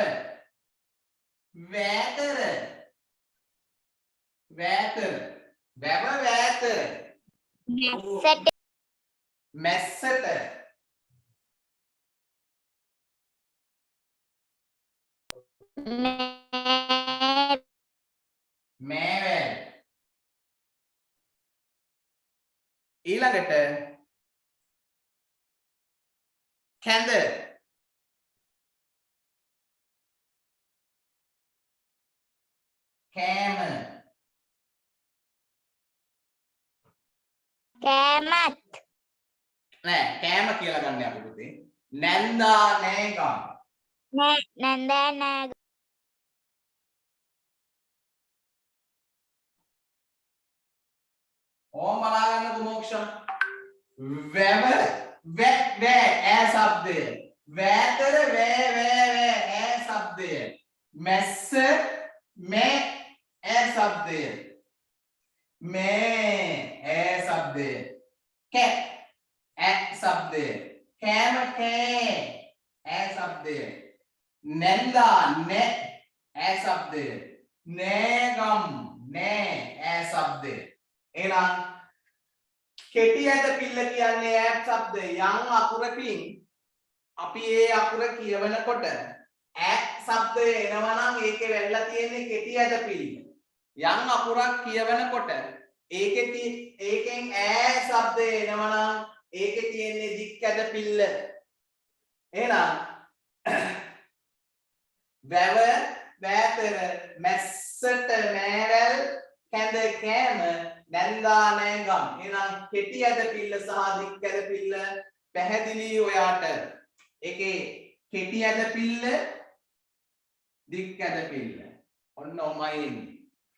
වැතර වැව වැතර මැස්සට මේවැල් ඊළඟට කැඳ කෑම කෑමත් නෑ කෑම කියලා ගන්න අපි පුතේ නැන්දා නෑගම් නැන්දා නෑගම් ඕම් බලා ගන්නකො මොක්ෂා වැව වැ ඈ ශබ්දය වැතර වැ ඈ ශබ්දය මැස්ස මේ ඈ ශබ්දය මේ ඈ ශබ්දය කැ ඈ ශබ්දය කෑම කෑ ඈ ශබ්දය නැන්දා නෑ ඈ ශබ්දය නෑගම් නෑ ඈ ශබ්දය එහෙනම් කෙටි ඇද පිල්ල කියන්නේ ඈ ශබ්දය යම් අකුරකින් අපි ඒ අකුර කියවනකොට ඈ ශබ්දය එනවා නම් ඒකේ වැල්ලා තියෙන්නේ කෙටි ඇද පිල්ල යම් අකුරක් කියවනකොට ඒකෙන් ඈ ශබ්දය එනවා නම් ඒකේ තියෙන්නේ දික් ඇද පිල්ල එහෙනම් වැව වැතර මැස්සට මෑවැල් කැඳ කෑම නැන්දා නෑගම් එහෙනම් කෙටි ඇද පිල්ල සහ දික් ඇද පිල්ල පැහැදිලි ඔයාට ඒකේ කෙටි ඇද පිල්ල දික් ඇද පිල්ල ඔන්න ඔමයි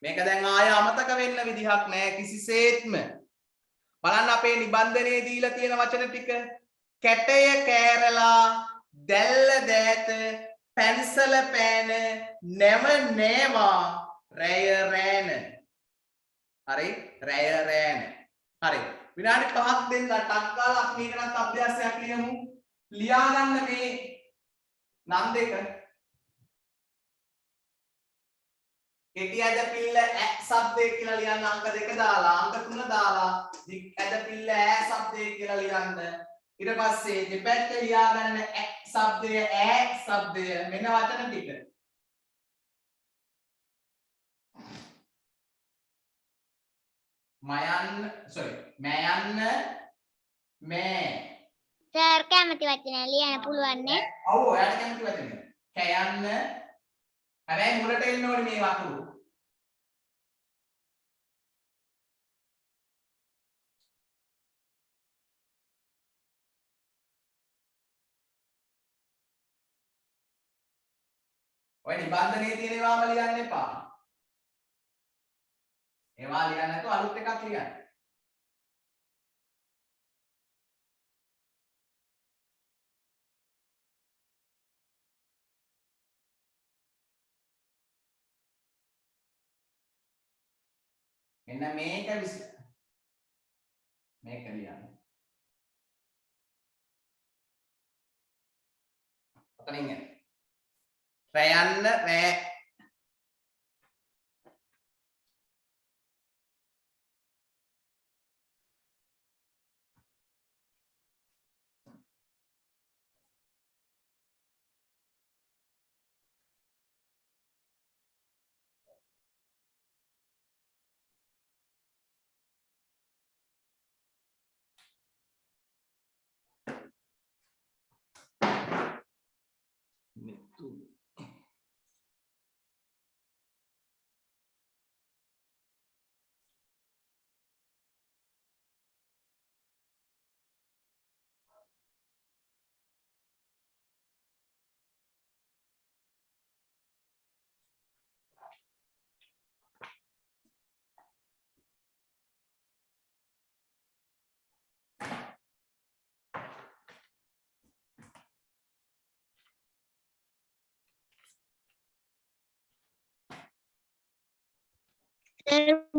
මේක දැන් ආය අමතක වෙන්න විදිහක් නෑ කිසිසේත්ම බලන්න අපේ නිබන්ධනයේ දීලා තියෙන වචන ටික කැටය කෑරලා දැල්ල දෑත පැන්සල පෑන නැව නෑවා රැය රෑන. හරි රැය රෑන. හරි විනාඩි 5ක් දෙන්න ටක් ගාලා අපි මේකත් අභ්‍යාසයක් ලියමු. ලියා ගන්න මේ නම් දෙක. කෙටි ඇද පිල්ල ඈ શબ્දේ කියලා ලියන්න අංක 2 දාලා අංක 3 දාලා දික් ඇද පිල්ල ඈ શબ્දේ කියලා ලියන්න. ඊට පස්සේ දෙපැත්ත ලියා ගන්න ඈ શબ્දය ඈ શબ્දය මෙන්න වචන ටික. මයන්න මේ සර් කැමති වචන ලියන්න පුළුවන් නේ. ඔව් ඔයාලට කැමති වචන. කැයන්න හැබැයි මුලට එන්න ඕනේ මේ වතුර. ඔය නිබන්ධනයේ තියෙන ඒවාම ලියන්න එපා. ඒවා ලියන්න නැතුව අලුත් එකක් ලියන්න. එන්න මේක මේක ලියන්න. ඔතනින් එන්න. රැයන්න රෑ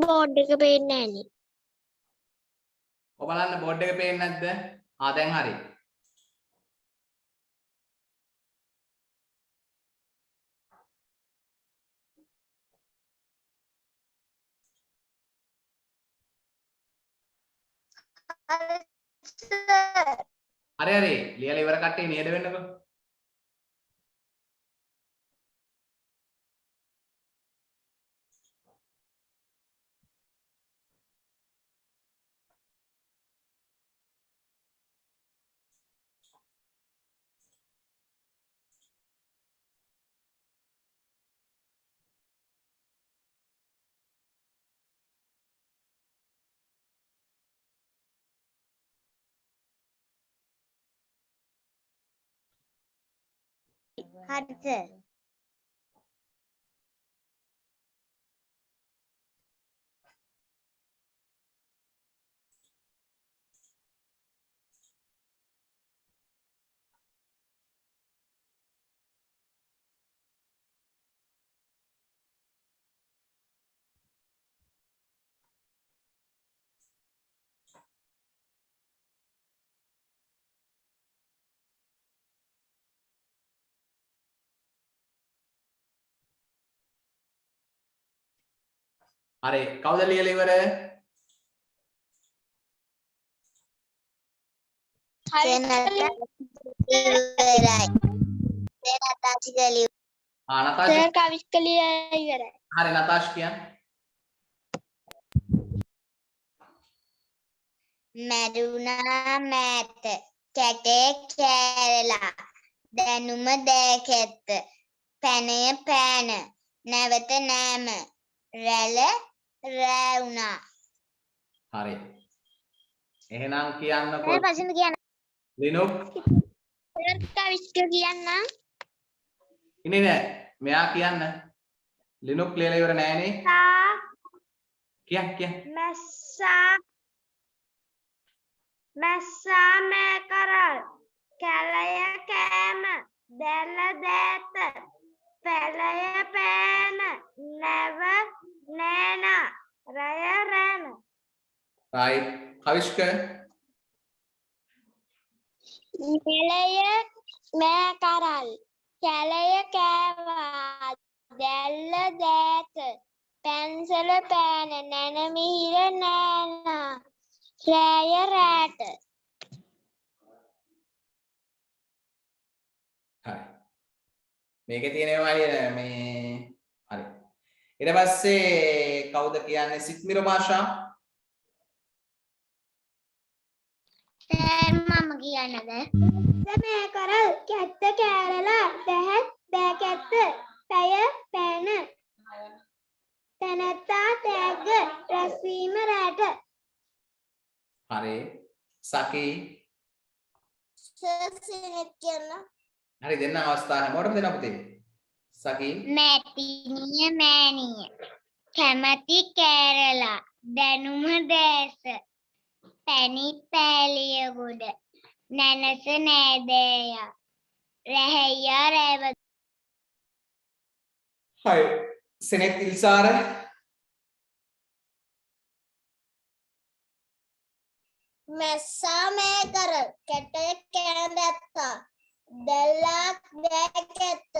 බෝඩ් එක පේන්නේ නැහනේ. ඔය බලන්න බෝඩ් එක පේන්නේ නැද්ද? දැන් හරි. හරි ලියලා ඉවර කට්ටිය නිහඬ වෙන්නකෝ. හරි සර්. හරි කවුද ලියලා ඉවර? නතාෂ් සර් කවිස්කලිය ඉවරයි. හරි නතාෂ් කියන්න. මැරුණා මෑත කැටේ කෑරලා දැනුම දෑකැත්ත පැනය පෑන නැවත නෑම රැළ රැවුණා. හරි. එහෙනම් කියන්නකෝ. ඊට පස්සේ කියන්න. ලිනුක් සර් කවිස්ක කියන්න. ඉන්නේ නෑ. මෙයා කියන්න. ලිනුක් ලියලා ඉවර නෑනේ. කියන්න. මැස්සා මේ කරල් කැලය කෑම දැල දෑත පැලය පෑන නැව නෑන රය රැන right කවිෂ්ක මෙලය මෑ කරල් කැලය කෑවා දැල්ල දෑත පැන්සල පෑන නැනමිහිර නෑනා රෑය රෑට හරි මේකේ තියෙනවා මේ හරි ඊට පස්සේ කවුද කියන්නේ සිත්මිර භාෂා මම කියන්නද මෑ කරල් කැත්ත කෑරලා දැහැත් බෑකැත්ත පැය පෑන තැනැත්තා තෑග්ග රැස්වීම රෑට හරි සකි සසිනෙත් කියන්න හරි දෙන්න අවස්ථාව හැමෝටම දෙන්න පුතේ සකි මැටිනිය මෑණිය කැමැති කෑරලා දැනුම දැස පැණි පෑලිය ගොඩ නැනස නෑදෑය රැහැයියා රැව හරි සෙනෙත් ඉල්සාර මැස්සා මෑ කරල් කැටය කෑඳැත්තා දැල්ලාක් දෑකැත්ත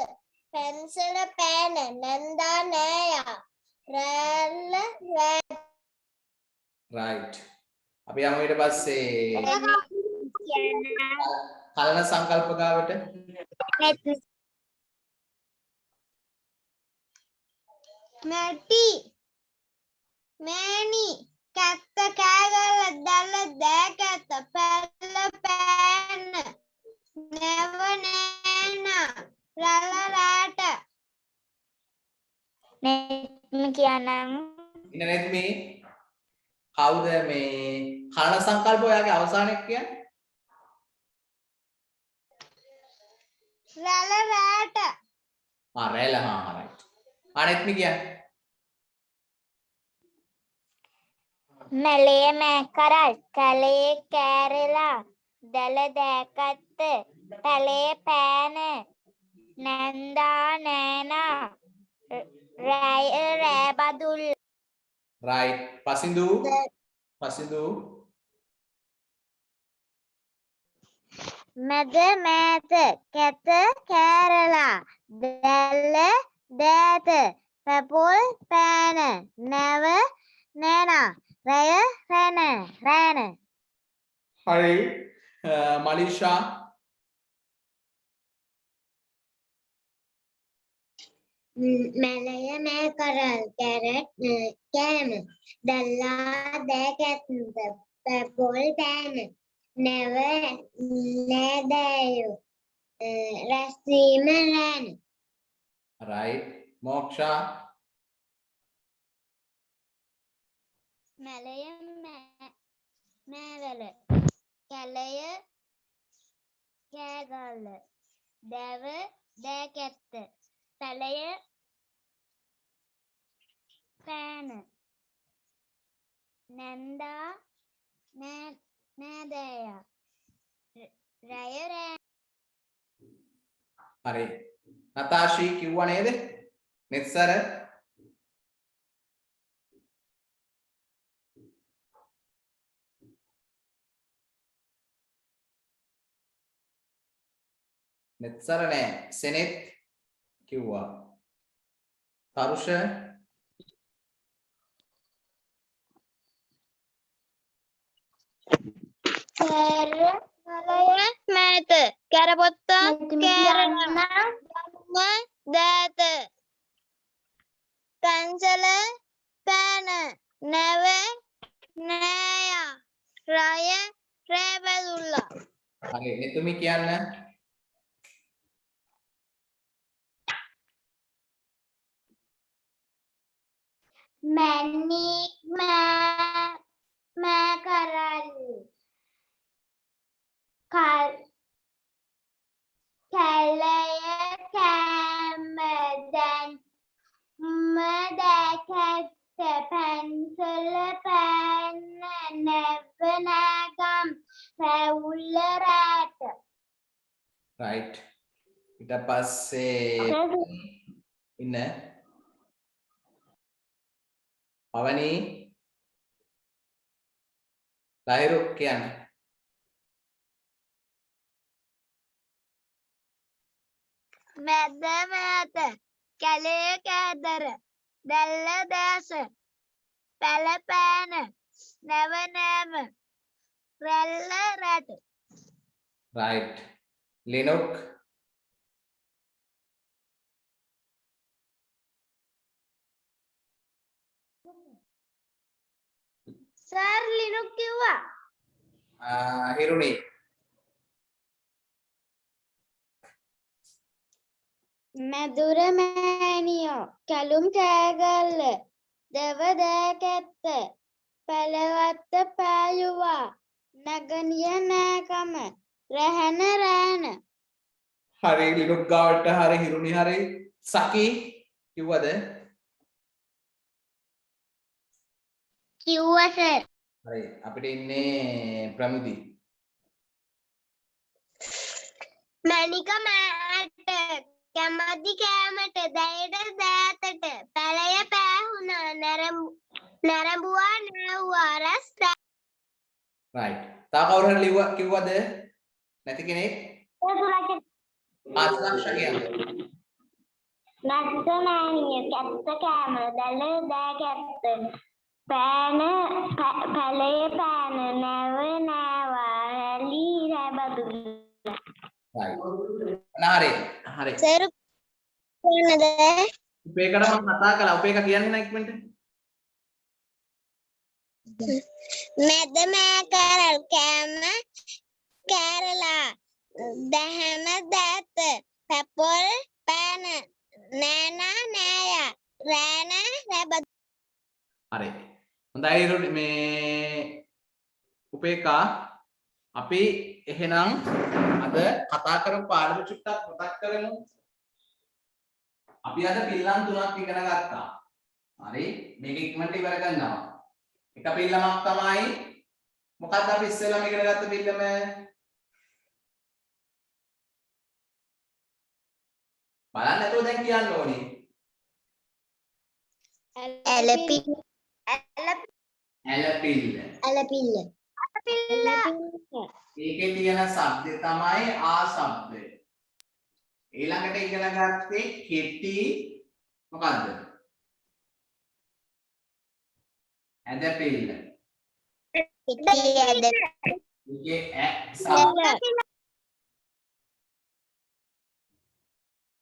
පැන්සල පෑන නැන්දා නෑයා රැල්ල රෑ right අපි යමු ඊට පස්සේ කලන සංකල්ප ගාවට මැටි මෑණි කැත්ත කෑගල දැල්ල දෑකැත්ත පැල්ල පෑන නැව නෑනා රැල රෑට නෙත්ම කියනම් ඉන්න නේද මේ කවුද මේ කලන සංකල්ප ඔයාගේ අවසානයේ කියන්නේ රැල රෑට රැළ right අනෙත් මේ කියන්නේ මැලේ මෑ කරල් කැලේ කෑරලා දැල දෑකත්ත පැලේ පෑන නැන්දා නෑනා රැය රෑබදුල් right පසින්දු මැද මෑත කැත කෑරලා දැල්ල දෑත පැපොල් පෑන නැව නෑනා රැය රෑන හරි මලිෂා මැලය මෑ කරල් කැරට් කෑම දැල්ලා දෑකැත්ත පැපොල් පෑන නැව නෑදෑයෝ රැස්වීම රෑන right මොක්ෂා මැලය මෑවැල කැලය කෑගල්ල දැව දෑකැත්ත පැලය පෑන නැන්දා නෑදෑය රැය රෑ හරි නතාෂී කිව්වා නේද නෙත්සර නෙත්සර නෑ සෙනෙත් කිව්වා තරුෂ කැරලය මෑත කැරපොත්ත කෑරන දෑත පැන්සල පෑන නැව නෑයා රය රෑබැදුල්ලා හරි නෙතුමි කියන්න මැණික් මෑ කරල් කැලය කෑම දැන්ම දැකැත්ත පැන්සල පෑන නැව නෑගම් පැවුල්ල රෑට right ඊට පස්සේ ඉන්න පවනි ලහිරු කියන්න. මැද මෑත කැලේ කෑදර දැල්ල දැස පැලපෑන නැව නෑම රැල්ල රැට. right Linuk සර් ලිනුක් කිව්වා. හිරුනි මැදුර මෑණියෝ කැලුම් කෑගල්ල දෙව දෑකැත්ත පැලවත්ත පෑයුවා නැගනිය නෑකම රැහැන රෑන. හරි ලිනුක් ගාවට හරි හිරුනි හරි සකි කිව්වද? කිව්වා සර්. හරි අපිට ඉන්නේ ප්‍රමුදි. මැණික මෑට කැමති කෑමට දැයට දෑතට පැලය පෑහුණා නැරඹුවා නැව්වා රැස් right තා කවුරු හරි කිව්වද? නැති කෙනෙක්? ආසලක්ෂ කියන්නේ. මැස්ස මෑණිය කැත්ත කෑම දැල දෑකැත්ත පෑන පැලය පෑන නැව නෑවා රැලි රැබදු. right හරි හරි සර් කොහොමද? උපේකට මම කතා කළා. උපේක කියන්නේ නැහැ ඉක්මනට. මැද මෑ කරල් කෑම කෑරලා දැහැම දෑත පැපොල් පෑන නෑනා නෑය රෑන රැබදු. හරි හොඳයි හිරුනි මේ උපේකා අපි එහෙනම් අද කතා කරපු පාඩම චුට්ටක් මතක් කරමු. අපි අද පිල්ලම් 3ක් ඉගෙන ගත්තා. හරි මේක ඉක්මනට ඉවර කරනවා. එක පිල්ලමක් තමයි මොකක්ද අපි ඉස්සෙල්ලාම ඉගෙන ගත්ත පිල්ලම? බලන්න නැතුව දැන් කියන්න ඕනේ. ඇලපිල්ල ඇලපිල්ල. ඒකේ තියෙන શબ્දය තමයි ආ શબ્දය. ඊළඟට ඉගෙන ගත්තේ කෙටි මොකද්ද? ඇදපිල්ල. ඒකේ ඈ શબ્ද.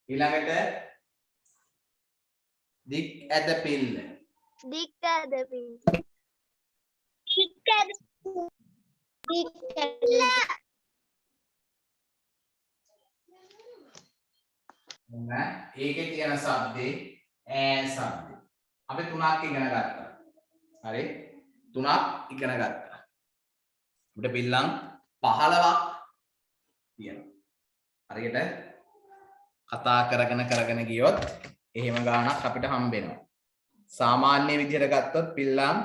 ඊළඟට දික් ඇදපිල්ල. ඒකේ තියෙන શબ્දේ ඈ શબ્දේ. අපි 3ක් ඉගෙන ගත්තා. හරි 3ක් ඉගෙන ගත්තා. අපිට පිල්ලම් 15ක් තියෙනවා. හරියට කතා කරගෙන ගියොත් එහෙම ගාණක් අපිට හම්බ වෙනවා. සාමාන්‍ය විදිහට ගත්තොත් පිල්ලම්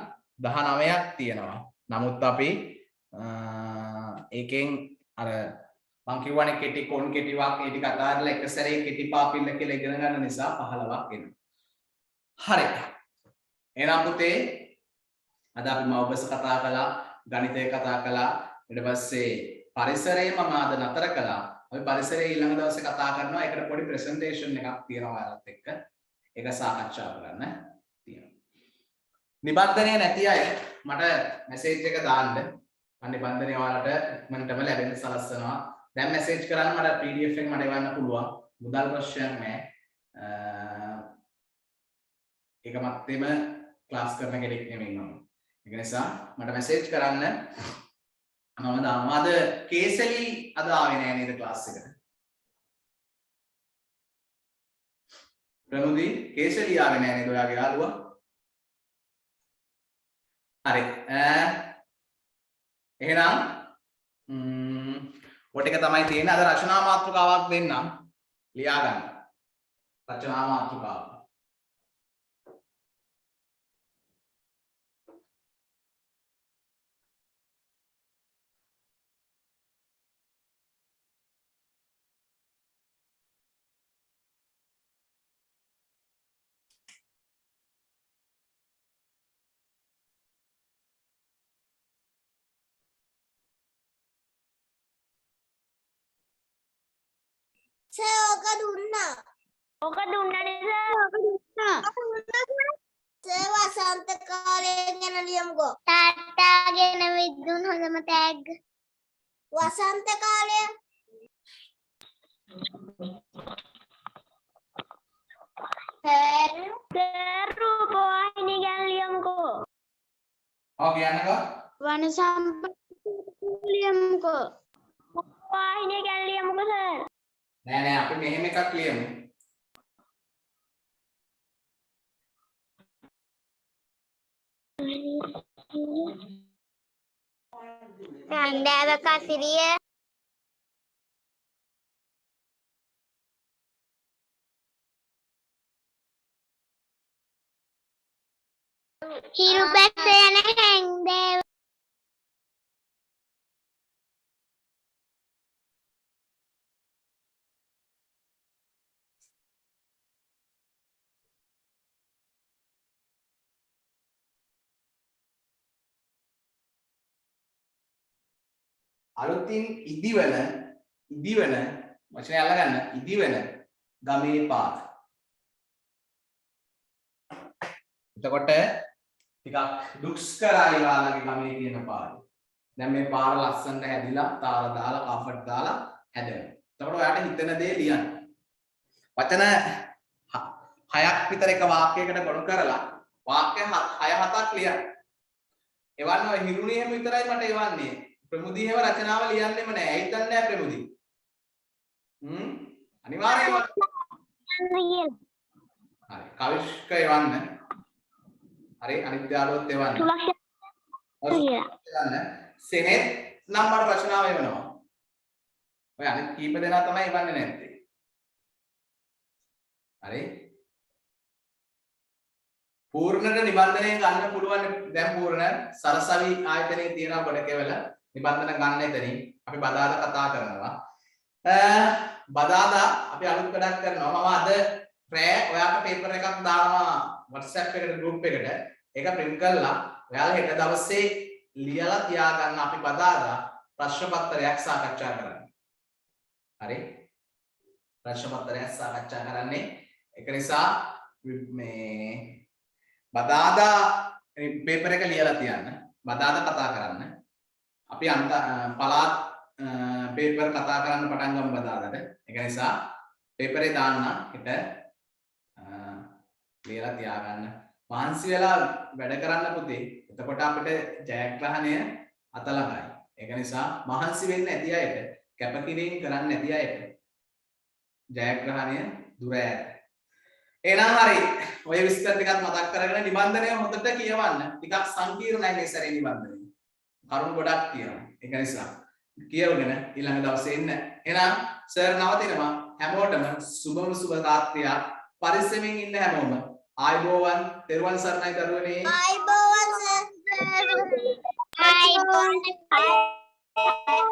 19ක් තියෙනවා. නමුත් අපි ඒකෙන් අර මං කියවනේ කෙටි කොන් කෙටි වාක්‍ය ටික කතා කරලා එක සැරේ කෙටි පාපිල්ල කියලා ඉගෙන ගන්න නිසා 15ක් එනවා. හරි. එහෙනම් පුතේ අද අපි මව්බස කතා කළා, ගණිතය කතා කළා, ඊට පස්සේ පරිසරය මම අද නතර කළා. අපි පරිසරය ඊළඟ දවසේ කතා කරනවා. ඒකට පොඩි ප්‍රසන්ටේෂන් එකක් තියෙනවා ඔයාලත් එක්ක. ඒක සාකච්ඡා කරන්න තියෙනවා. නිබන්ධනය නැති අය මට මැසේජ් එක දාන්න. මම නිබන්ධනය ඔයාලට ඉක්මනටම ලැබෙන්න සලස්වනවා. දැන් මැසේජ් කරන්න මට PDF එක මට එවන්න පුළුවන්. මුදල් ප්‍රශ්නයක් නැහැ. ඒක මැත්තේම ක්ලාස් කරන කෙනෙක් නෙමෙයි මම. ඒක නිසා මට මැසේජ් කරන්න. මම දානවා. අද කේසලි අද ආවේ නෑ නේද ක්ලාස් එකට? ප්‍රමුදි කේසලි ආවේ නෑ නේද ඔයාගේ යාළුවා? හරි. එහෙනම් ඔය ටික තමයි තියෙන්නේ. අද රචනා මාතෘකාවක් දෙන්නම්. ලියා ගන්න. රචනා මාතෘකාව. සර් ඕක දුන්නා. ඕක දුන්නනේ සර්. සර් වසන්ත කාලය ගැන ලියමුකෝ. තාත්තාගෙන විද්දුන් හොඳම තෑග්ග. වසන්ත කාලය. සර් රූපවාහිනිය ගැන ලියමුකෝ. ඔව් කියන්නකෝ. වන සම්පත් ලියමුකෝ. රූපවාහිනිය ගැන ලියමුකෝ සර්. නෑ අපි මෙහෙම එකක් ලියමු. රන්දාව කසිරිය. හිරු බැස්ස යන හැන්දෑව. අලුතින් ඉදිවන වචනය අල්ලගන්න. ඉදිවන ගමේ පාර. එතකොට ටිකක් දුක්ස්කරයි වාලගේ ගමේ තියෙන පාර. දැන් මේ පාර ලස්සනට හැදිලා තාර දාලා කෆට් දාලා හැදෙනවා. එතකොට ඔයාලට හිතෙන දේ ලියන්න. වචන 6ක් විතර එක වාක්‍යයකට ගොනු කරලා වාක්‍ය 6-7ක් ලියන්න. එවන්න ඔය හිරුණේ හැම විතරයි මට එවන්නේ. ප්‍රමුදී හැම රචනාව ලියන්නෙම නෑ. ඇයි දන්නේ නෑ ප්‍රමුදී? අනිවාර්යයෙන්ම හරි. කවිෂ්ක එවන්න. හරි අනිත් යාළුවොත් එවන්න. සෙනෙත් නම් මට රචනාව එවනවා. ඔය අනිත් කීප දෙනා තමයි එවන්නේ නැත්තේ. හරි. පූර්ණට නිබන්ධනය ගන්න පුළුවන්. දැන් පූර්ණ සරසවි ආයතනයේ තියෙන ගොඩ කෙවල නිබන්ධන ගන්න එතනින් අපි බදාදා කතා කරනවා. බදාදා අපි අලුත් වැඩක් කරනවා. මම අද රෑ ඔයාලට පේපර් එකක් දානවා WhatsApp එකට group එකට. ඒක print කරලා ඔයාලා හෙට දවසේ ලියලා තියාගන්න. අපි බදාදා ප්‍රශ්න පත්‍රයක් සාකච්ඡා කරන්න. හරි? ප්‍රශ්න පත්‍රයක් සාකච්ඡා කරන්නේ. ඒක නිසා මේ බදාදා පේපර් එක ලියලා තියන්න. බදාදා කතා කරන්න. අපි පළාත් පේපර් කතා කරන්න පටන් ගමු බදාදාට. ඒක නිසා පේපරේ දාන්න හිට ලියලා තියාගන්න. මහන්සි වෙලා වැඩ කරන්න පුතේ. එතකොට අපිට ජයග්‍රහණය අත ළඟයි. ඒක නිසා මහන්සි වෙන්න නැති අයට, කැපකිරීම කරන්න නැති අයට ජයග්‍රහණය දුර ඈත. එහෙනම් හරි. ඔය විස්තර ටිකක් මතක් කරගෙන නිබන්ධනය හොඳට කියවන්න. ටිකක් සංකීර්ණයි මේ සැරේ නිබන්ධනය. කරුණු ගොඩක් තියෙනවා. ඒක නිසා කියවගෙන ඊළඟ දවසේ එන්න. එහෙනම් සර් නවතිනවා. හැමෝටම සුබම සුබ රාත්‍රියක්. පරිස්සමින් ඉන්න හැමෝම. ආයුබෝවන්. තෙරුවන් සරණයි දරුවනේ. ආයිබෝවන් සර්. ආයිබෝවන්.